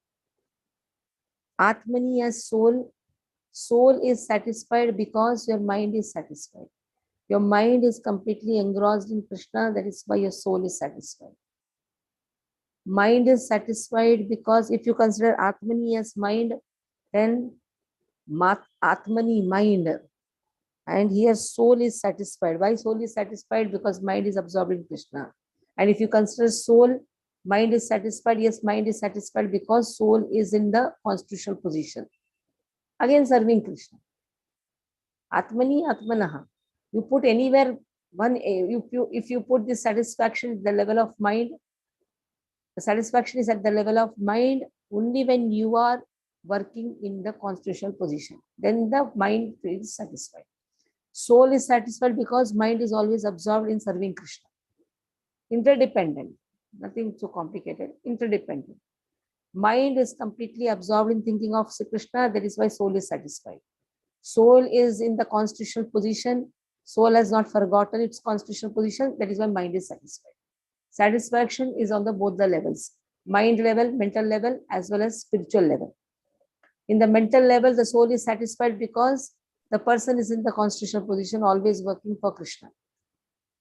Atmani as soul, soul is satisfied because your mind is satisfied. Your mind is completely engrossed in Krishna. That is why your soul is satisfied. Mind is satisfied because if you consider Atmani as mind, then Atmani, mind. And here soul is satisfied. Why soul is satisfied? Because mind is absorbed in Krishna. And if you consider soul, mind is satisfied. Yes, mind is satisfied because soul is in the constitutional position. Again, serving Krishna. Atmani, Atmanaha. You put anywhere if you put this satisfaction at the level of mind, the satisfaction is at the level of mind only when you are working in the constitutional position. Then the mind is satisfied. Soul is satisfied because mind is always absorbed in serving Krishna. Interdependent, nothing so complicated, interdependent. Mind is completely absorbed in thinking of Krishna, that is why soul is satisfied. Soul is in the constitutional position. Soul has not forgotten its constitutional position, that is why mind is satisfied. Satisfaction is on both the levels, mind level, mental level, as well as spiritual level. In the mental level, the soul is satisfied because the person is in the constitutional position, always working for Krishna.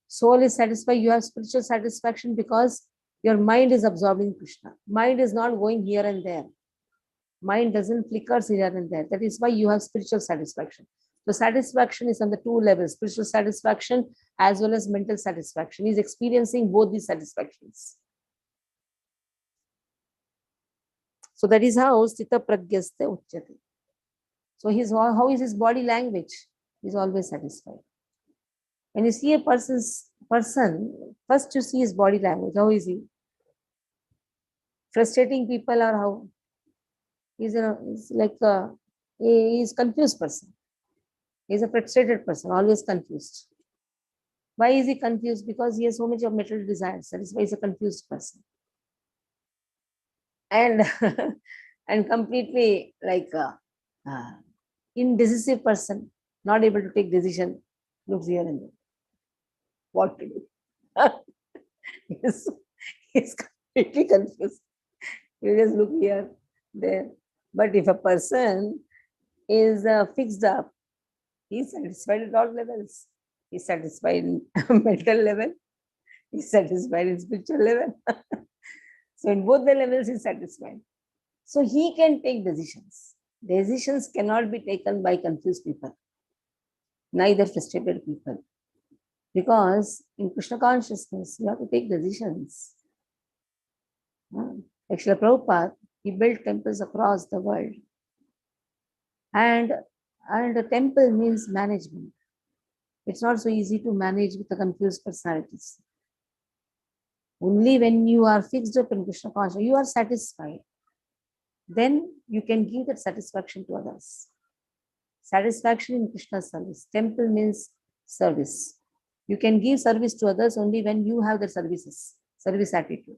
Soul is satisfied, you have spiritual satisfaction because your mind is absorbed in Krishna. Mind is not going here and there. Mind doesn't flicker here and there. That is why you have spiritual satisfaction. So satisfaction is on the 2 levels, spiritual satisfaction as well as mental satisfaction. He is experiencing both these satisfactions. So that is how Stita Pragyasta Uchyate. So how is his body language? He is always satisfied. When you see a person, first you see his body language. How is he? Frustrating people or how? He's confused person. He's a frustrated person, always confused. Why is he confused? Because he has so much of material desires. That is why he's a confused person. And and completely indecisive person, not able to take decision, looks here and there. What to do? He's completely confused. You just look here, there. But if a person is fixed up, He is satisfied at all levels. He is satisfied in mental level. He is satisfied in spiritual level. So in both the levels, he is satisfied. So he can take decisions. Decisions cannot be taken by confused people, neither frustrated people. Because in Krishna consciousness, you have to take decisions. Like Srila Prabhupada, he built temples across the world. And a temple means management. It's not so easy to manage with the confused personalities. Only when you are fixed up in Krishna consciousness, you are satisfied. Then you can give that satisfaction to others. Satisfaction in Krishna's service. Temple means service. You can give service to others only when you have the service attitude.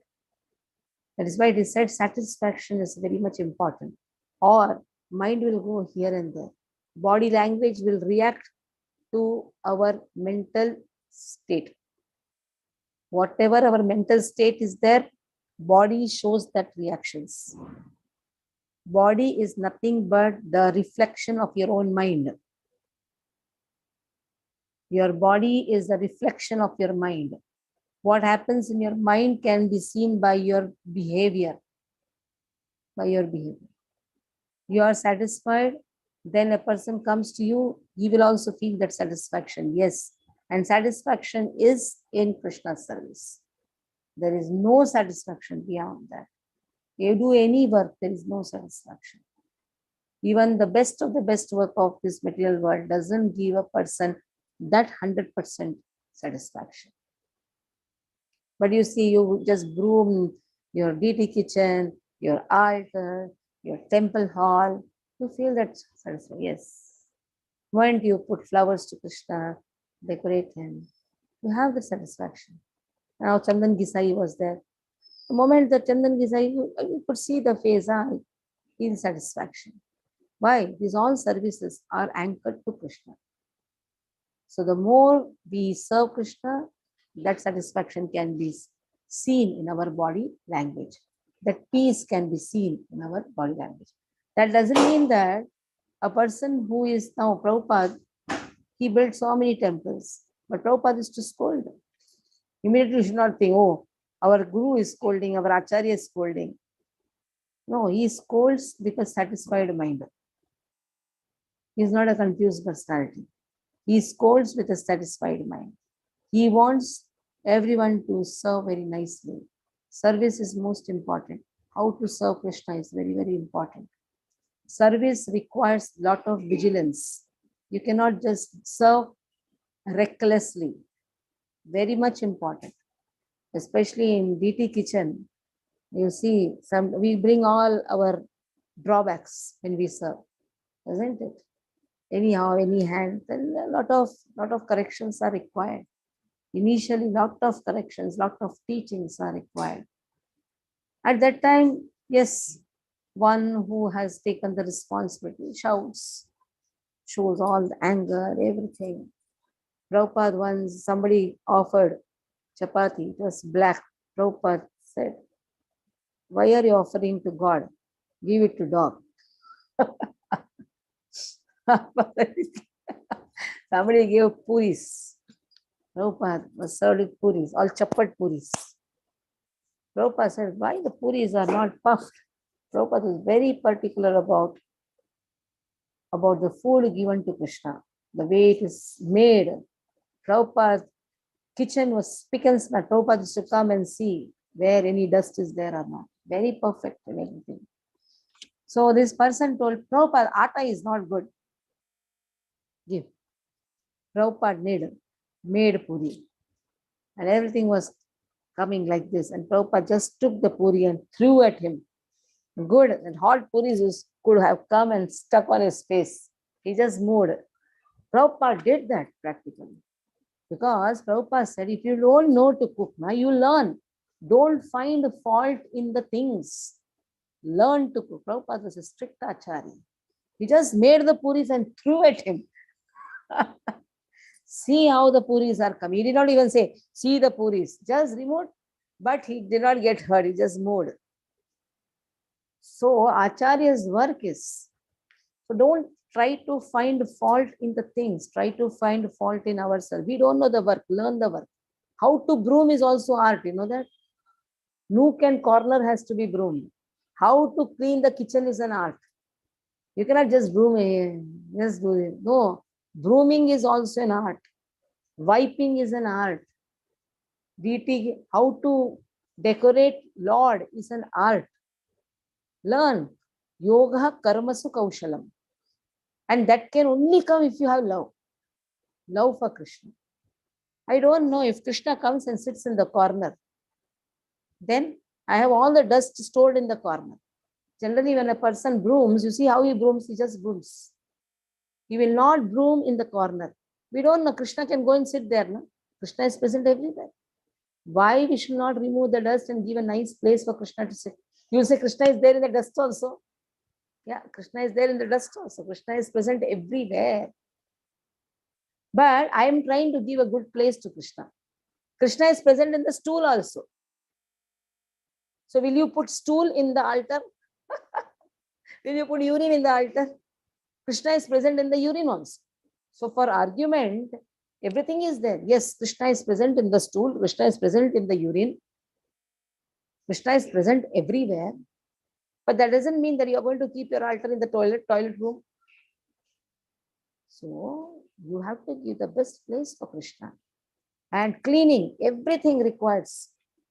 That is why it is said satisfaction is very much important. Or mind will go here and there. Body language will react to our mental state. Whatever our mental state is there, body shows that reactions. Body is nothing but the reflection of your own mind. Your body is the reflection of your mind. What happens in your mind can be seen by your behavior. You are satisfied, then a person comes to you, he will also feel that satisfaction. Yes, and satisfaction is in Krishna's service. There is no satisfaction beyond that. You do any work, there is no satisfaction. Even the best of the best work of this material world doesn't give a person that 100% satisfaction. But you see, you just broom your deity kitchen, your altar, your temple hall, you feel that satisfaction. Yes. When you put flowers to Krishna, decorate him, you have the satisfaction. Now Chandan Gisai was there. The moment that Chandan Gisai, you could see the face, feel satisfaction. Why? These all services are anchored to Krishna. So the more we serve Krishna, that satisfaction can be seen in our body language. That peace can be seen in our body language. That doesn't mean that a person who is now Prabhupada, he built so many temples, but Prabhupada is to scold. Immediately you should not think, oh, our guru is scolding, our acharya is scolding. No, he scolds with a satisfied mind. He is not a confused personality. He scolds with a satisfied mind. He wants everyone to serve very nicely. Service is most important. How to serve Krishna is very, very important. Service requires a lot of vigilance. You cannot just serve recklessly. Very much important. Especially in DT kitchen, you see, we bring all our drawbacks when we serve, isn't it? Anyhow, any hand, then a lot of corrections are required. Initially, lot of corrections, lot of teachings are required. At that time, yes, one who has taken the responsibility shouts, shows all the anger, everything. Prabhupada once, somebody offered chapati, it was black. Prabhupada said, why are you offering to God? Give it to dog. Somebody gave puris. Prabhupada was served with puris, all chapat puris. Prabhupada said, why the puris are not puffed? Prabhupada was very particular about the food given to Krishna, the way it is made. Prabhupada's kitchen was spick and span. Prabhupada used to come and see where any dust is there or not. Very perfect and everything. So this person told Prabhupada, atta is not good. Give. Prabhupada made puri. And everything was coming like this. And Prabhupada just took the puri and threw at him. Good. And hot puris could have come and stuck on his face. He just moved. Prabhupada did that practically. Because Prabhupada said, if you don't know to cook, you learn. Don't find fault in the things. Learn to cook. Prabhupada was a strict acharya. He just made the puris and threw at him. See how the puris are coming. He did not even say, see the puris. Just removed. But he did not get hurt. He just moved. So Acharya's work is, so don't try to find fault in the things, try to find fault in ourselves. We don't know the work, learn the work. How to broom is also art, you know that? Nook and corner has to be broomed. How to clean the kitchen is an art. You cannot just broom it, just do it. No, brooming is also an art. Wiping is an art. How to decorate Lord is an art. Learn. Yoga karmasu kaushalam. And that can only come if you have love. Love for Krishna. I don't know if Krishna comes and sits in the corner. Then I have all the dust stored in the corner. Generally, when a person brooms, you see how he brooms, he just brooms. He will not broom in the corner. We don't know. Krishna can go and sit there. No? Krishna is present everywhere. Why we should not remove the dust and give a nice place for Krishna to sit? You will say Krishna is there in the dust also. Yeah, Krishna is there in the dust also. Krishna is present everywhere. But I am trying to give a good place to Krishna. Krishna is present in the stool also. So will you put stool in the altar? Will you put urine in the altar? Krishna is present in the urine also. So for argument, everything is there. Yes, Krishna is present in the stool. Krishna is present in the urine. Krishna is present everywhere. But that doesn't mean that you are going to keep your altar in the toilet room. So you have to give the best place for Krishna. And cleaning, everything requires.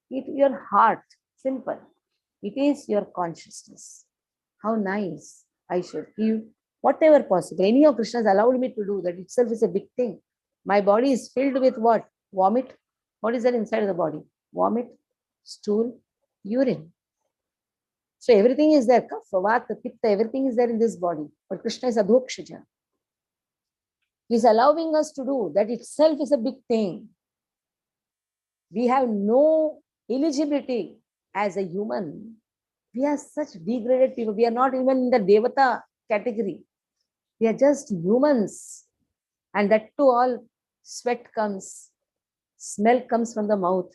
Keep your heart simple. It is your consciousness. How nice. I should give whatever possible. Any of Krishna has allowed me to do that itself is a big thing. My body is filled with what? Vomit. What is there inside of the body? Vomit, stool, urine. So everything is there. Kapha, Vata, Pitta, everything is there in this body. But Krishna is Adhokshaja. He is allowing us to do that itself is a big thing. We have no eligibility as a human. We are such degraded people. We are not even in the Devata category. We are just humans. And that too all sweat comes. Smell comes from the mouth.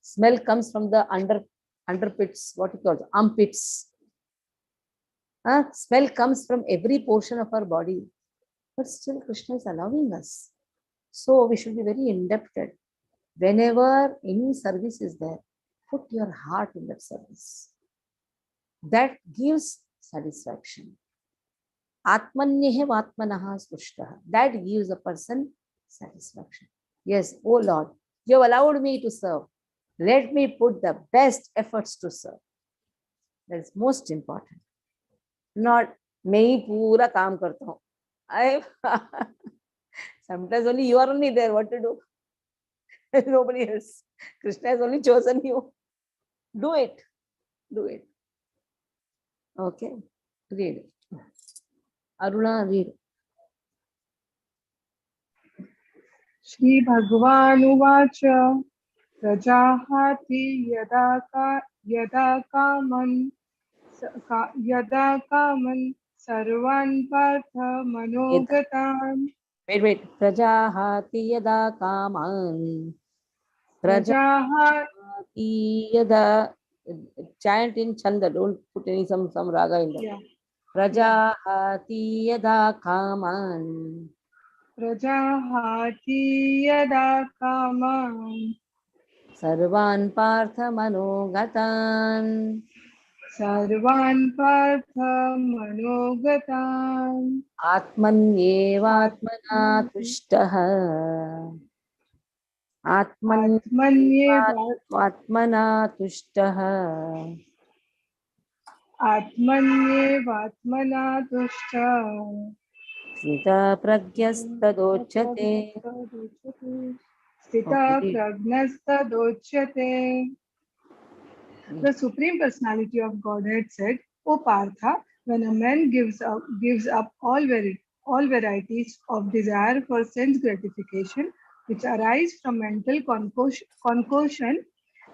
Smell comes from the underpits, what you call it, armpits. Smell comes from every portion of our body. But still Krishna is allowing us. So we should be very indebted. Whenever any service is there, put your heart in that service. That gives satisfaction. Atmanyehe vatmanaha stushtaha. That gives a person satisfaction. Yes, oh Lord, you have allowed me to serve. Let me put the best efforts to serve. That is most important. Not, मैं पूरा काम करता हूँ. Sometimes only you are only there. What to do? Nobody else. Krishna has only chosen you. Do it. Do it. Okay. Read. Aruna, read. Shri Bhagavan Uvacha Prajahati yada kaman sarvan partha manogatan. Wait. Prajahati yada kaman. Prajahati yada. Chant in Chanda. Don't put any some raga in there. Yeah. Prajahati yada kaman. Prajahati yada kaman Sarvan partha manogatan. sarvan partha manogatan Atmanyevatmana tushtaha. Atmanyevatmana tushtaha. Atmanyevatmana tushta Sita pragyastadochyate. Stita pragnastadochyate. The Supreme Personality of Godhead said, O Partha, when a man gives up all varieties of desire for sense gratification which arise from mental concoction,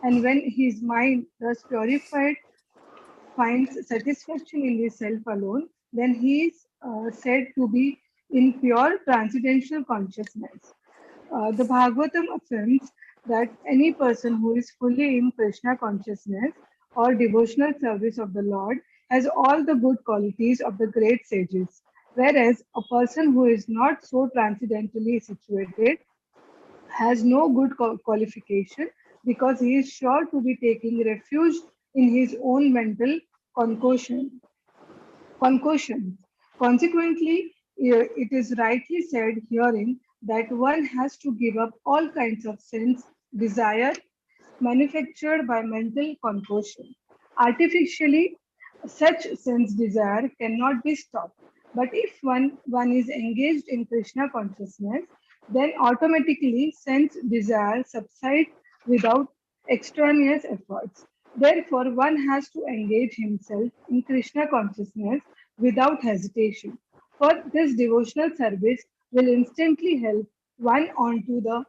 and when his mind, thus purified, finds satisfaction in the self alone, then he is said to be in pure transcendental consciousness. The Bhagavatam affirms that any person who is fully in Krishna consciousness or devotional service of the Lord has all the good qualities of the great sages. Whereas a person who is not so transcendentally situated has no good qualification because he is sure to be taking refuge in his own mental concoction. Concussions. Consequently, it is rightly said herein that one has to give up all kinds of sense, desire manufactured by mental concussion. Artificially, such sense desire cannot be stopped. But if one is engaged in Krishna consciousness, then automatically sense desire subsides without extraneous efforts. Therefore, one has to engage himself in Krishna consciousness without hesitation. For this devotional service will instantly help one onto the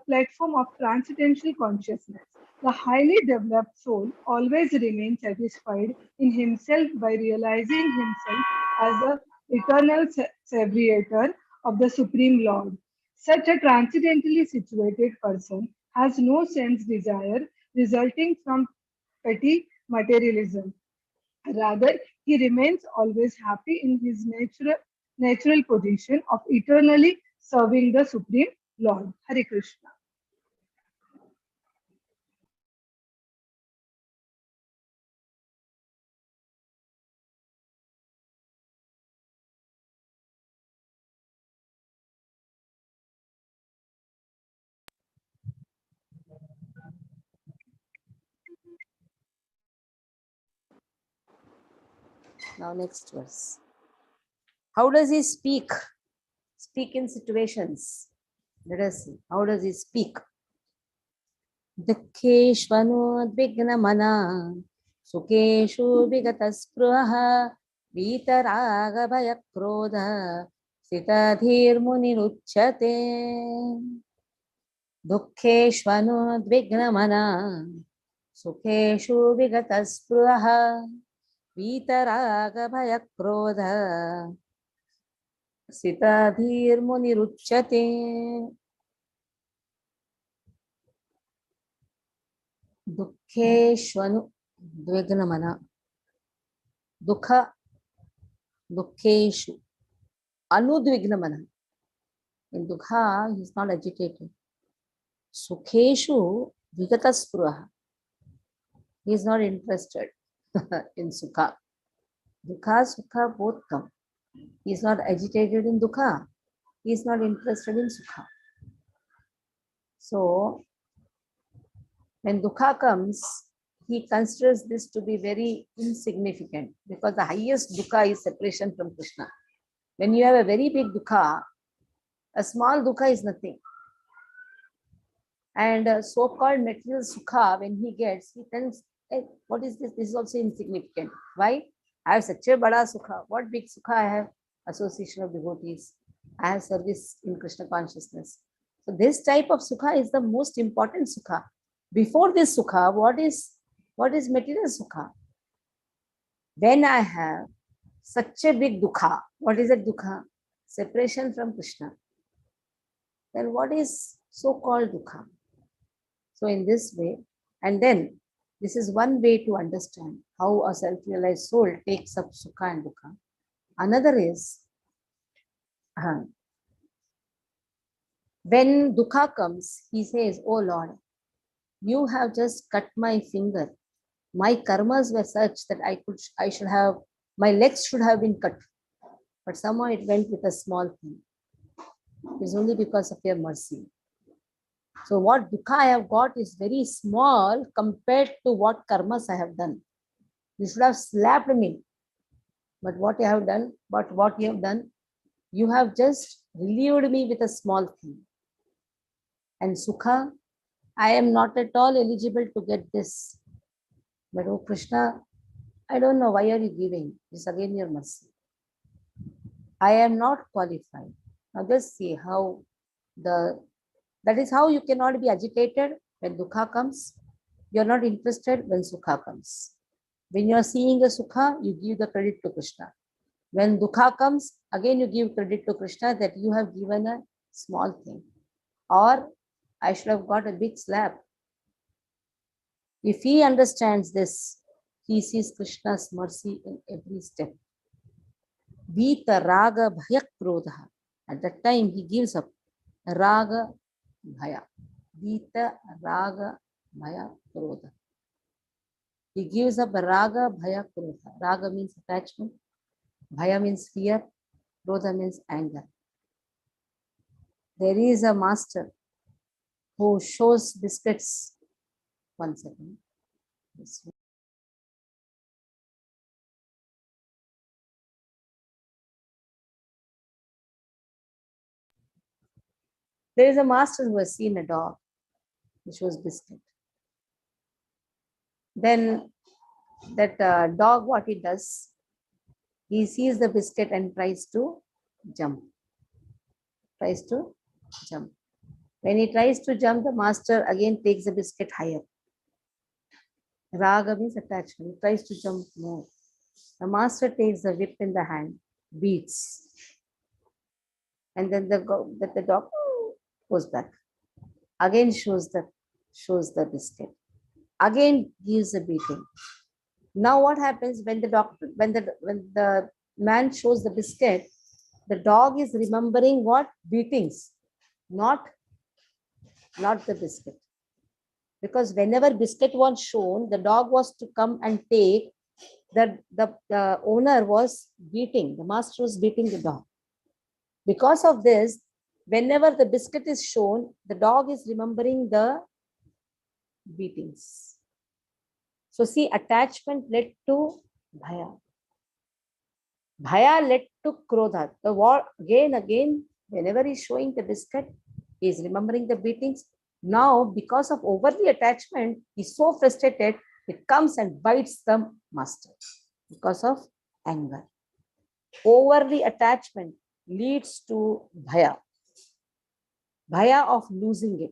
platform of transcendental consciousness. The highly developed soul always remains satisfied in himself by realizing himself as the eternal savior of the Supreme Lord. Such a transcendentally situated person has no sense desire resulting from petty materialism. Rather, he remains always happy in his natural position of eternally serving the Supreme Lord. Hare Krishna. Now, next verse. How does he speak? Speak in situations. Let us see. How does he speak? दुःखेष्वनुद्विग्नमना सुखेषु विगतस्पृहः वीतरागभयक्रोधः स्थितधीर्मुनिरुच्यते दुःखेष्वनुद्विग्नमना सुखेषु विगतस्पृहः वीतरागभयक्रोधः स्थितधीर्मुनिरुच्यते दुःखेष्वनु द्विग्नमना दुःख दुःखेषु अनुद्विग्नमना. In dukha, he is not agitated. Sukheshu vigataspruha. He is not interested in sukha. Dukha, sukha both come. He is not agitated in dukha. He is not interested in sukha. So, when dukha comes, he considers this to be very insignificant because the highest dukha is separation from Krishna. When you have a very big dukha, a small dukha is nothing. And so-called material sukha, when he gets, he thinks, hey, what is this? This is also insignificant. Why? I have such a bada sukha. What big sukha I have? Association of devotees. I have service in Krishna consciousness. So this type of sukha is the most important sukha. Before this sukha, what is material sukha? When I have such a big dukha, what is that dukha? Separation from Krishna. Then what is so-called dukha? So in this way, and then this is one way to understand how a self-realized soul takes up sukha and dukkha. Another is when dukkha comes, he says, "Oh Lord, you have just cut my finger. My karmas were such that I should have, my legs should have been cut. But somehow it went with a small thing. It is only because of your mercy. So what dukkha I have got is very small compared to what karmas I have done. You should have slapped me. But what you have done, you have just relieved me with a small thing. And sukha, I am not at all eligible to get this. But oh Krishna, I don't know why are you giving. It's again your mercy. I am not qualified. Now just see how that is how you cannot be agitated when dukkha comes. You are not interested when sukha comes. When you are seeing a sukha, you give the credit to Krishna. When dukkha comes, again you give credit to Krishna that you have given a small thing. Or I should have got a big slap. If he understands this, he sees Krishna's mercy in every step. Vita raga bhaya krodha. At that time he gives up raga bhaya. Vita raga bhaya krodha. He gives up raga bhaya krodha. Raga means attachment. Bhaya means fear. Krodha means anger. There is a master who shows biscuits. One second. There is a master who has seen a dog which was biscuit. Then that dog, what he does, he sees the biscuit and tries to jump. When he tries to jump, the master again takes the biscuit higher. Raga means attachment. He tries to jump more. The master takes the whip in the hand, beats, and then the dog goes back. Again shows the biscuit. Again gives a beating. Now what happens when the man shows the biscuit, the dog is remembering what? Beatings, not the biscuit. Because whenever biscuit was shown, the dog was to come and take, the owner was beating, the master was beating the dog. Because of this, whenever the biscuit is shown, the dog is remembering the beatings. So see, attachment led to bhaya. Bhaya led to krodha. The war again, whenever he's showing the biscuit, he is remembering the beatings. Now, because of overly attachment, he's so frustrated, it comes and bites the master because of anger. Overly attachment leads to bhaya. Bhaya of losing it.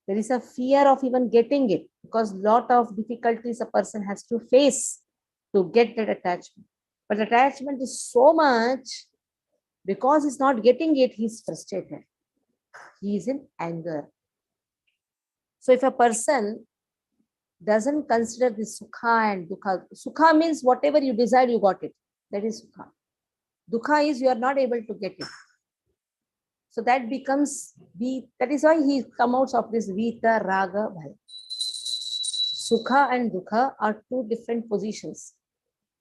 There is a fear of even getting it because lot of difficulties a person has to face to get that attachment. But attachment is so much, because he's not getting it, he's frustrated. He is in anger. So if a person doesn't consider this sukha and dukha, sukha means whatever you desire, you got it. That is sukha. Dukha is you are not able to get it. So that becomes, that is why he comes out of this vita, raga, bhaya. Sukha and dukha are two different positions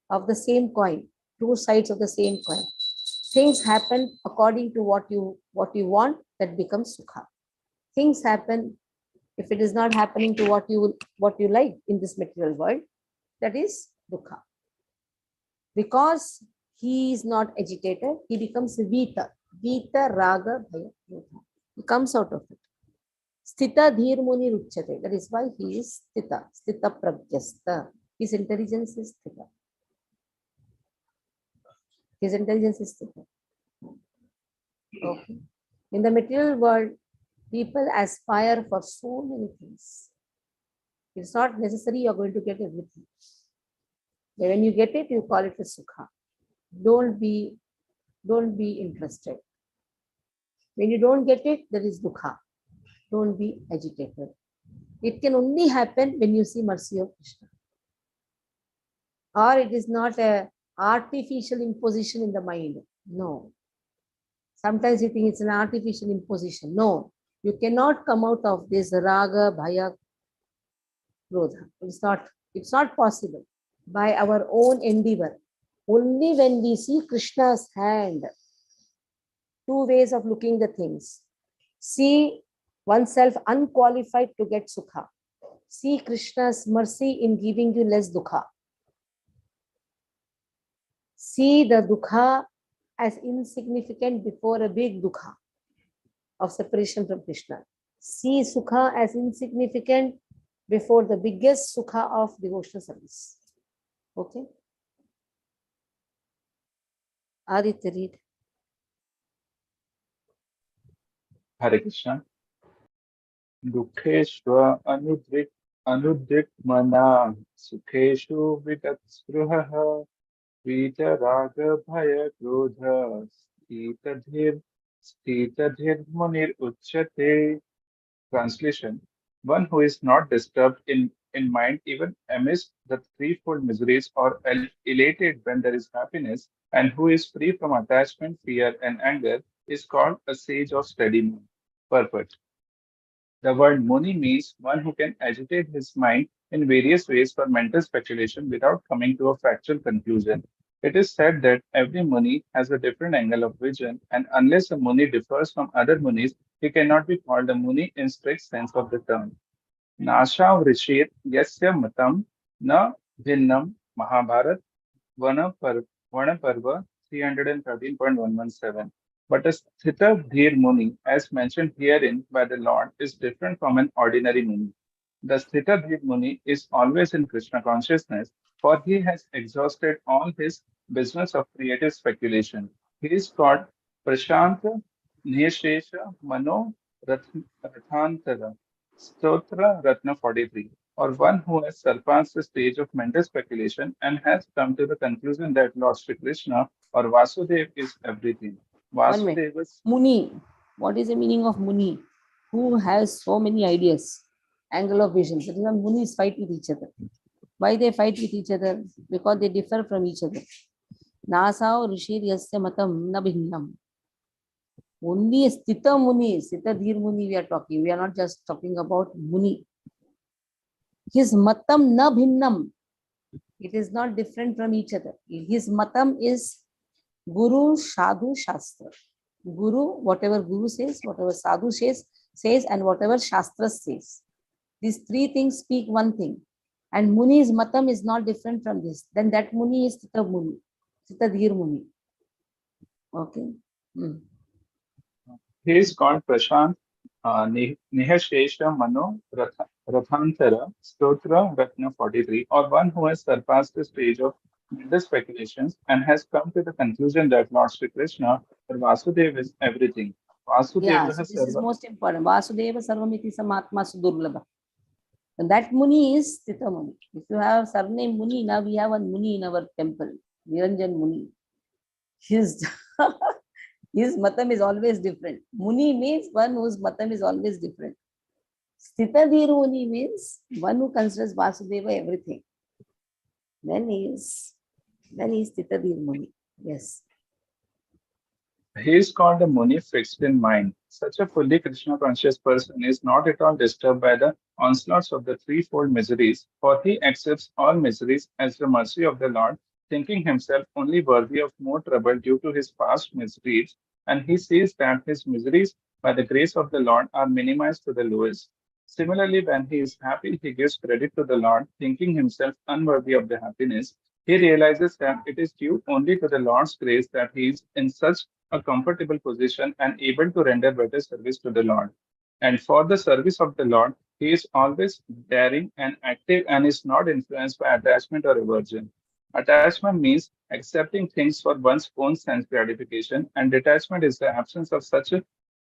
of the same coin, two sides of the same coin. Things happen according to what you want, that becomes sukha. Things happen, if it is not happening to what you like in this material world, that is dukha. Because he is not agitated, he becomes vita. Vita, raga, bhaya, krodha. He comes out of it. Sthita dhir muni ruchyate. That is why he is sthita. Sthita pragyasta. His intelligence is sthita. His intelligence is sthita. Okay. In the material world, people aspire for so many things. It's not necessary you're going to get everything. When you get it, you call it a sukha. Don't be interested. When you don't get it, there is dukha. Don't be agitated. It can only happen when you see mercy of Krishna. Or it is not a artificial imposition in the mind. No. Sometimes you think it's an artificial imposition. No. You cannot come out of this raga, bhaya, krodha. It's not possible by our own endeavor. Only when we see Krishna's hand, two ways of looking the things. See oneself unqualified to get sukha. See Krishna's mercy in giving you less dukha. See the dukha as insignificant before a big dukha of separation from Krishna. See sukha as insignificant before the biggest sukha of devotional service. Okay? Aditya, read. Hare Krishna. Dukheshva anudrikmana sukheshu vitatspruhaha vita raga bhaya krodha stitadhir munir uchyate. Translation: one who is not disturbed in in mind even amidst the threefold miseries, or elated when there is happiness, and who is free from attachment, fear, and anger, is called a sage of steady mind. Purport. The word Muni means one who can agitate his mind in various ways for mental speculation without coming to a factual conclusion. It is said that every Muni has a different angle of vision, and unless a Muni differs from other Munis, he cannot be called a Muni in strict sense of the term. Nasha Vrishir Yasya Matam Na Vinnam Mahabharat Vanaparva 313.117. But a Sthita Dhir Muni, as mentioned herein by the Lord, is different from an ordinary Muni. The Sthita Dhir Muni is always in Krishna consciousness, for he has exhausted all his business of creative speculation. He is called Prashanta Nishesha Mano Rathantara, Stotra Ratna 43, or one who has surpassed the stage of mental speculation and has come to the conclusion that Lord Sri Krishna or Vasudev is everything. 1 minute. Vasudeva Muni. What is the meaning of Muni? Who has so many ideas? Angle of vision. So Munis fight with each other. Why they fight with each other? Because they differ from each other. Nasao Rishir Yasya Matam Na Bhinnam. Only Sthita Muni, Sthita Dhir Muni we are talking. We are not just talking about Muni. His Matam Na Bhinnam. It is not different from each other. His Matam is Guru, Sadhu, Shastra. Guru, whatever Guru says, whatever Sadhu says, and whatever Shastra says. These three things speak one thing. And Muni's Matam is not different from this. Then that Muni is Sthita Muni, Sthita Dhir Muni. Okay. He is called Prashant Nihashesha Mano Rathantara Stotra Ratna 43, or one who has surpassed the stage of mental speculations and has come to the conclusion that Lord Sri Krishna or Vasudeva is everything. Yeah, Vasudeva so this is most important. Vasudeva Sarvamiti Samatma Sudurlabha. And that Muni is Sthita Muni. If you have surname Muni, now we have one Muni in our temple, Niranjan Muni. His Matam is always different. Muni means one whose Matam is always different. Sthita Dhir Muni means one who considers Vasudeva everything. Then he is Sthita Dhir Muni. Yes. He is called a Muni fixed in mind. Such a fully Krishna conscious person is not at all disturbed by the onslaughts of the threefold miseries, for he accepts all miseries as the mercy of the Lord, thinking himself only worthy of more trouble due to his past misdeeds, and he sees that his miseries, by the grace of the Lord, are minimized to the lowest. Similarly, when he is happy, he gives credit to the Lord, thinking himself unworthy of the happiness. He realizes that it is due only to the Lord's grace that he is in such a comfortable position and able to render better service to the Lord. And for the service of the Lord, he is always daring and active and is not influenced by attachment or aversion. Attachment means accepting things for one's own sense gratification, and detachment is the absence of such a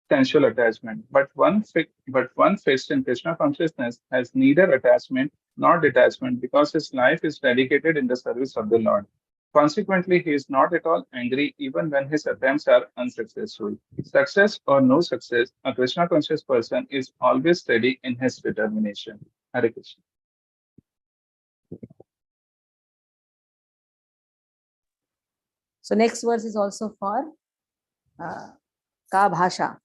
sensual attachment. But one fixed in Krishna consciousness has neither attachment nor detachment because his life is dedicated in the service of the Lord. Consequently, he is not at all angry even when his attempts are unsuccessful. Success or no success, a Krishna conscious person is always steady in his determination. Hare Krishna. So next verse is also for Ka Bhasha.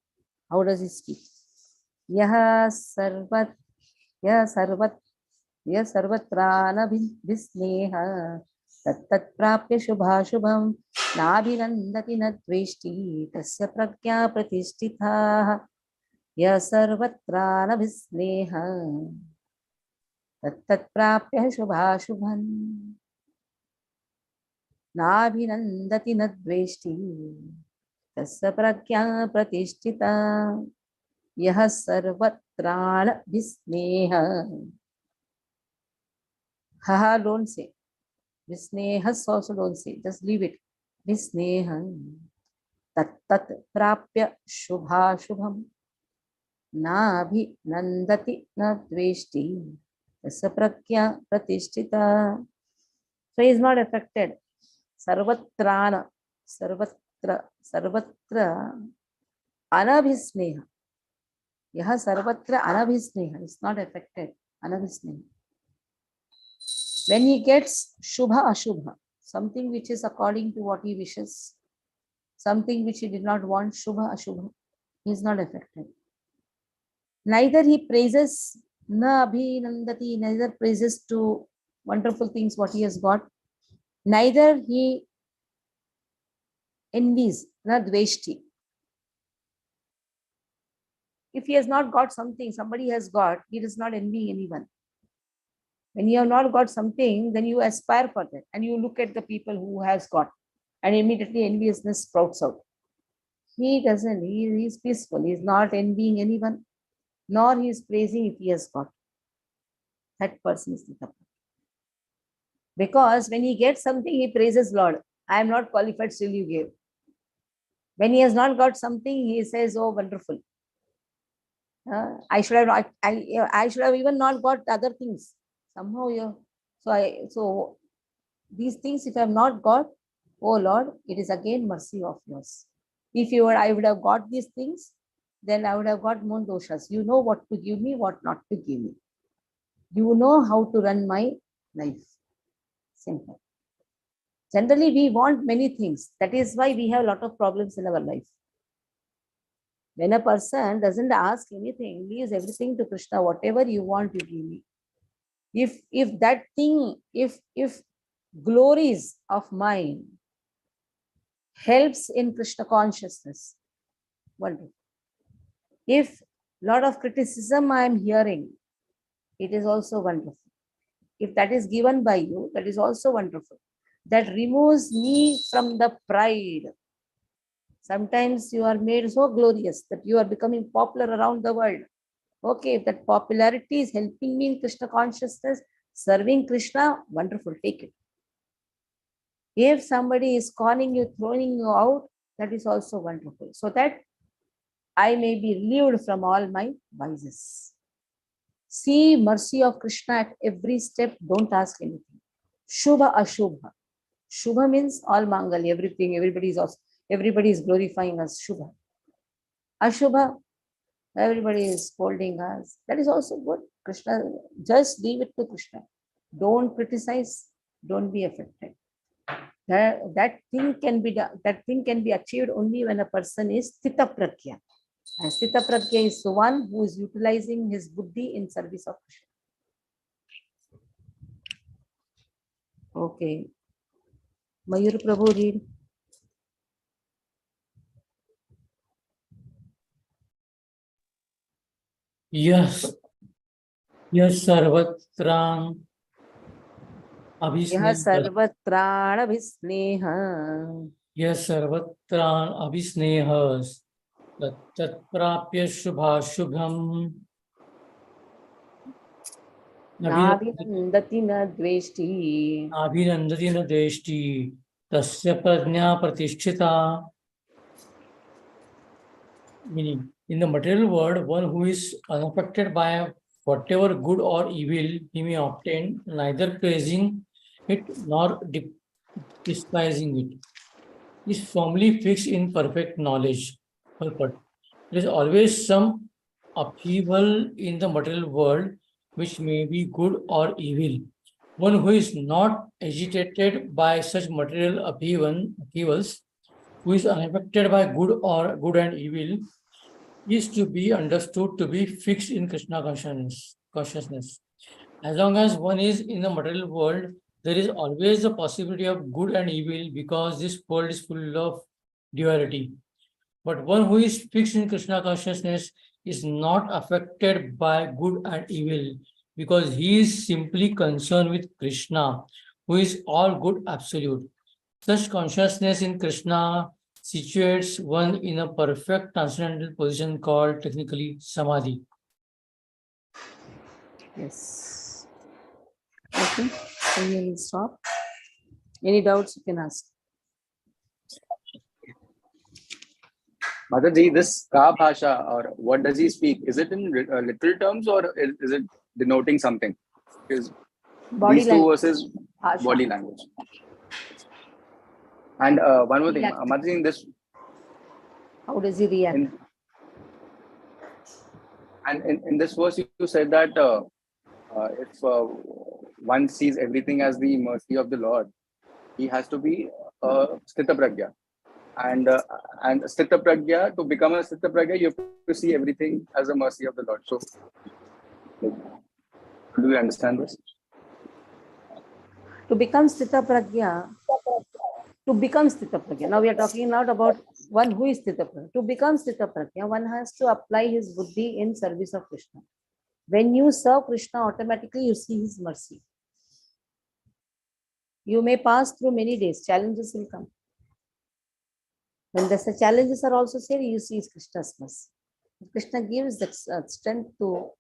How does he speak? Yaha sarvat, sarvatra visneha tat prapya shubham nabhinandati nadveshti tasya pragya pratishtitha ya sarvatra visneha tat prapya shubham नाभिनन्दति न द्वेष्टि तस्य प्रज्ञा प्रतिष्ठिता यः सर्वत्राण विस्नेह ha don't say visnehas also don't say, just leave it. Visneha tat prapya shubham nabhinandati na dveshti tasya pragya pratishtita. So he is not affected. Sarvatra anabhisneha. Yaha sarvatra anabhisneha is not affected. Anabhisneha. When he gets Shubha Ashubha, something which is according to what he wishes, something which he did not want, Shubha Ashubha, he is not affected. Neither he praises, na abhinandati, neither praises to wonderful things what he has got, neither he envies, na dveshti. If he has not got something, somebody has got, he does not envy anyone. When you have not got something, then you aspire for that and you look at the people who has got and immediately enviousness sprouts out. He doesn't, he is peaceful, he is not envying anyone, nor he is praising if he has got. That person is the Tapa. Because when he gets something, he praises Lord. I am not qualified, still you gave. When he has not got something, he says, oh, wonderful. I should have even not got other things. Somehow so these things, if I have not got, oh Lord, it is again mercy of yours. If I would have got these things, then I would have got more doshas. You know what to give me, what not to give me. You know how to run my life. Simple. Generally, we want many things. That is why we have a lot of problems in our life. When a person doesn't ask anything, leaves everything to Krishna, whatever you want, you give me. If that thing, if glories of mine helps in Krishna consciousness, wonderful. If lot of criticism I am hearing, it is also wonderful. If that is given by you, that is also wonderful. That removes me from the pride. Sometimes you are made so glorious that you are becoming popular around the world. Okay, if that popularity is helping me in Krishna consciousness, serving Krishna, wonderful, take it. If somebody is calling you, throwing you out, that is also wonderful. So that I may be relieved from all my vices. See mercy of Krishna at every step. Don't ask anything. Shubha Ashubha. Shubha means all Mangal, everything, everybody is glorifying us. Shubha. Ashubha, everybody is scolding us. That is also good. Krishna, just leave it to Krishna. Don't criticize. Don't be affected. That thing can be achieved only when a person is Sthita Pragya. And Sthita Pragya is the one who is utilizing his buddhi in service of Krishna. Okay. Mayur Prabhu, read. Yes, yes, Sarvatran Yah Abhisneha. sarvatra abhisneha. Yes, Sarvatran Abhisnehas. Tatprapya Shubhashubham. Nabhinandati na dveshti. Abhinandati na deshti. Tasya prajna pratisthita. Meaning, in the material world, one who is unaffected by whatever good or evil he may obtain, neither praising it nor despising it, is firmly fixed in perfect knowledge. There is always some upheaval in the material world, which may be good or evil. One who is not agitated by such material upheavals, who is unaffected by good and evil, is to be understood to be fixed in Krishna consciousness. As long as one is in the material world, there is always the possibility of good and evil because this world is full of duality. But one who is fixed in Krishna consciousness is not affected by good and evil because he is simply concerned with Krishna, who is all good absolute. Such consciousness in Krishna situates one in a perfect transcendental position called technically Samadhi. Yes. Okay. So we will stop. Any doubts you can ask. Mataji, this Ka Bhasha, or what does he speak? Is it in literal terms or is it denoting something? Is Body these two language. verses Bhasha. body language? And one more thing, React. Mataji, in this, How does he react? in this verse, you said that if one sees everything as the mercy of the Lord, he has to be Sthita Pragya. And Sthita Pragya, to become a Sthita Pragya, you have to see everything as a mercy of the Lord. So, do you understand this? To become Sthita Pragya, now we are talking not about one who is Sthita Pragya. To become Sthita Pragya, one has to apply his buddhi in service of Krishna. When you serve Krishna, automatically you see his mercy. You may pass through many days, challenges will come. When the challenges are also there, you see Krishna's mercy. Krishna gives the strength to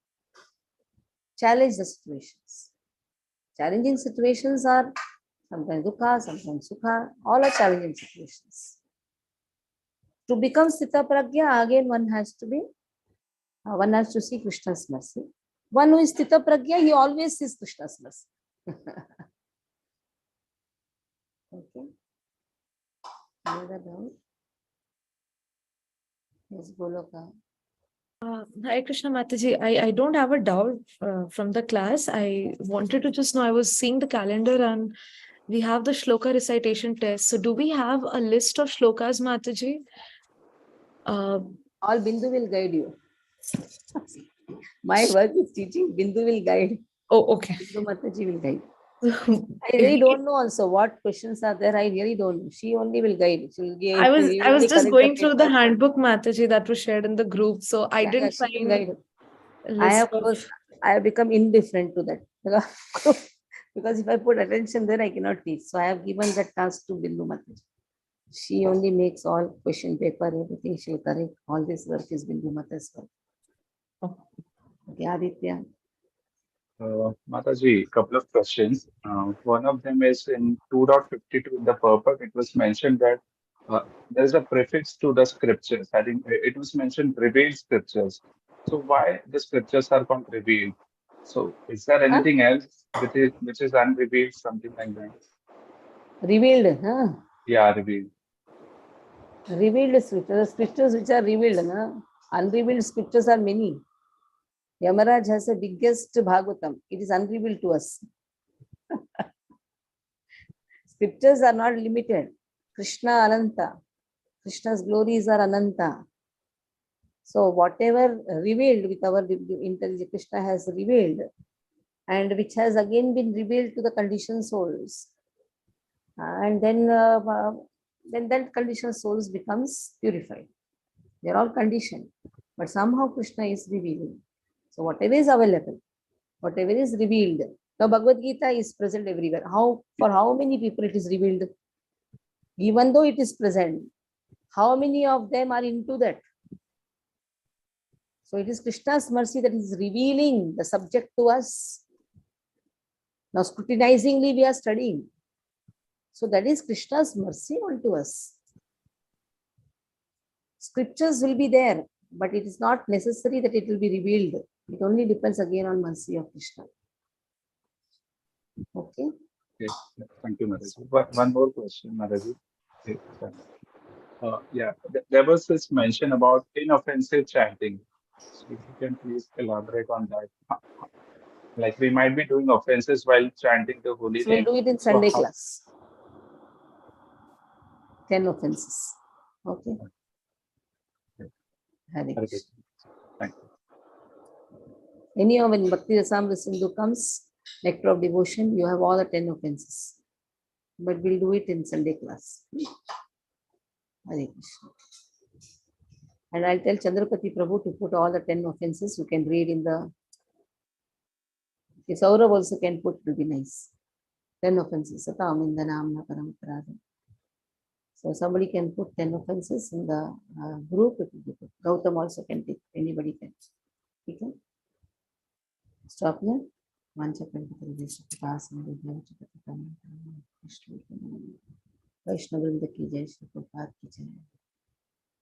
challenge the situations. Challenging situations are sometimes dukkha, sometimes sukha, all are challenging situations. To become Sthita Pragya, again one has to see Krishna's mercy. One who is Sthita Pragya, he always sees Krishna's mercy. Okay. Another doubt? Yes, Goloka. Hare Krishna Mataji, I don't have a doubt from the class. I wanted to just know, I was seeing the calendar and we have the shloka recitation test. So do we have a list of shlokas, Mataji? All Bindu will guide you. My work is teaching, Bindu will guide. Oh, okay. Bindu Mataji will guide. I really don't know also what questions are there. I really don't know. She only will guide. She will give, I was just going through the handbook, Mataji, that was shared in the group. So I didn't she will find guide. a list of... I have become indifferent to that. Because if I put attention there, I cannot teach. So I have given that task to Bindu Mataji. She only makes all question paper, everything she will correct. All this work is Bindu Mata's work. Okay, Aditya. Mataji, couple of questions. One of them is in 2.52 in the purport, it was mentioned that there's a prefix to the scriptures. I think it was mentioned revealed scriptures. So why the scriptures are called revealed? So is there anything else which is unrevealed, something like that? Revealed, huh? Yeah, revealed. Revealed scriptures, scriptures which are revealed, huh? Unrevealed scriptures are many. Yamaraj has the biggest Bhagavatam. It is unrevealed to us. Scriptures are not limited. Krishna Ananta. Krishna's glories are Ananta. So whatever revealed with our intelligence, Krishna has revealed, and which has again been revealed to the conditioned souls. And then that conditioned souls becomes purified. They are all conditioned. But somehow Krishna is revealing. So whatever is available, whatever is revealed. Now Bhagavad Gita is present everywhere. For how many people it is revealed? Even though it is present, how many of them are into that? So it is Krishna's mercy that is revealing the subject to us. Now scrutinizingly we are studying. So that is Krishna's mercy unto us. Scriptures will be there, but it is not necessary that it will be revealed. It only depends again on mercy of Krishna. Okay. Okay. Thank you, Mataji. One more question, Mataji. There was this mention about inoffensive chanting. So if you can please elaborate on that. Like we might be doing offenses while chanting the holy So we'll name. do it in Sunday class. 10 offenses. Okay. Hare Krishna. Thank you. Anyhow, when Bhakti Rasamrita Sindhu comes, nectar of devotion, you have all the 10 offenses. But we'll do it in Sunday class. Hare Krishna. And I'll tell Chandrapati Prabhu to put all the 10 offenses. You can read in the... If Saurav also can put, it will be nice. 10 offenses. So somebody can put 10 offenses in the group. It will be good. Gautam also can take. Anybody can. Okay? Stop here. Vaishnava Vrinda ki jai, Shri Prabhupada ki jai.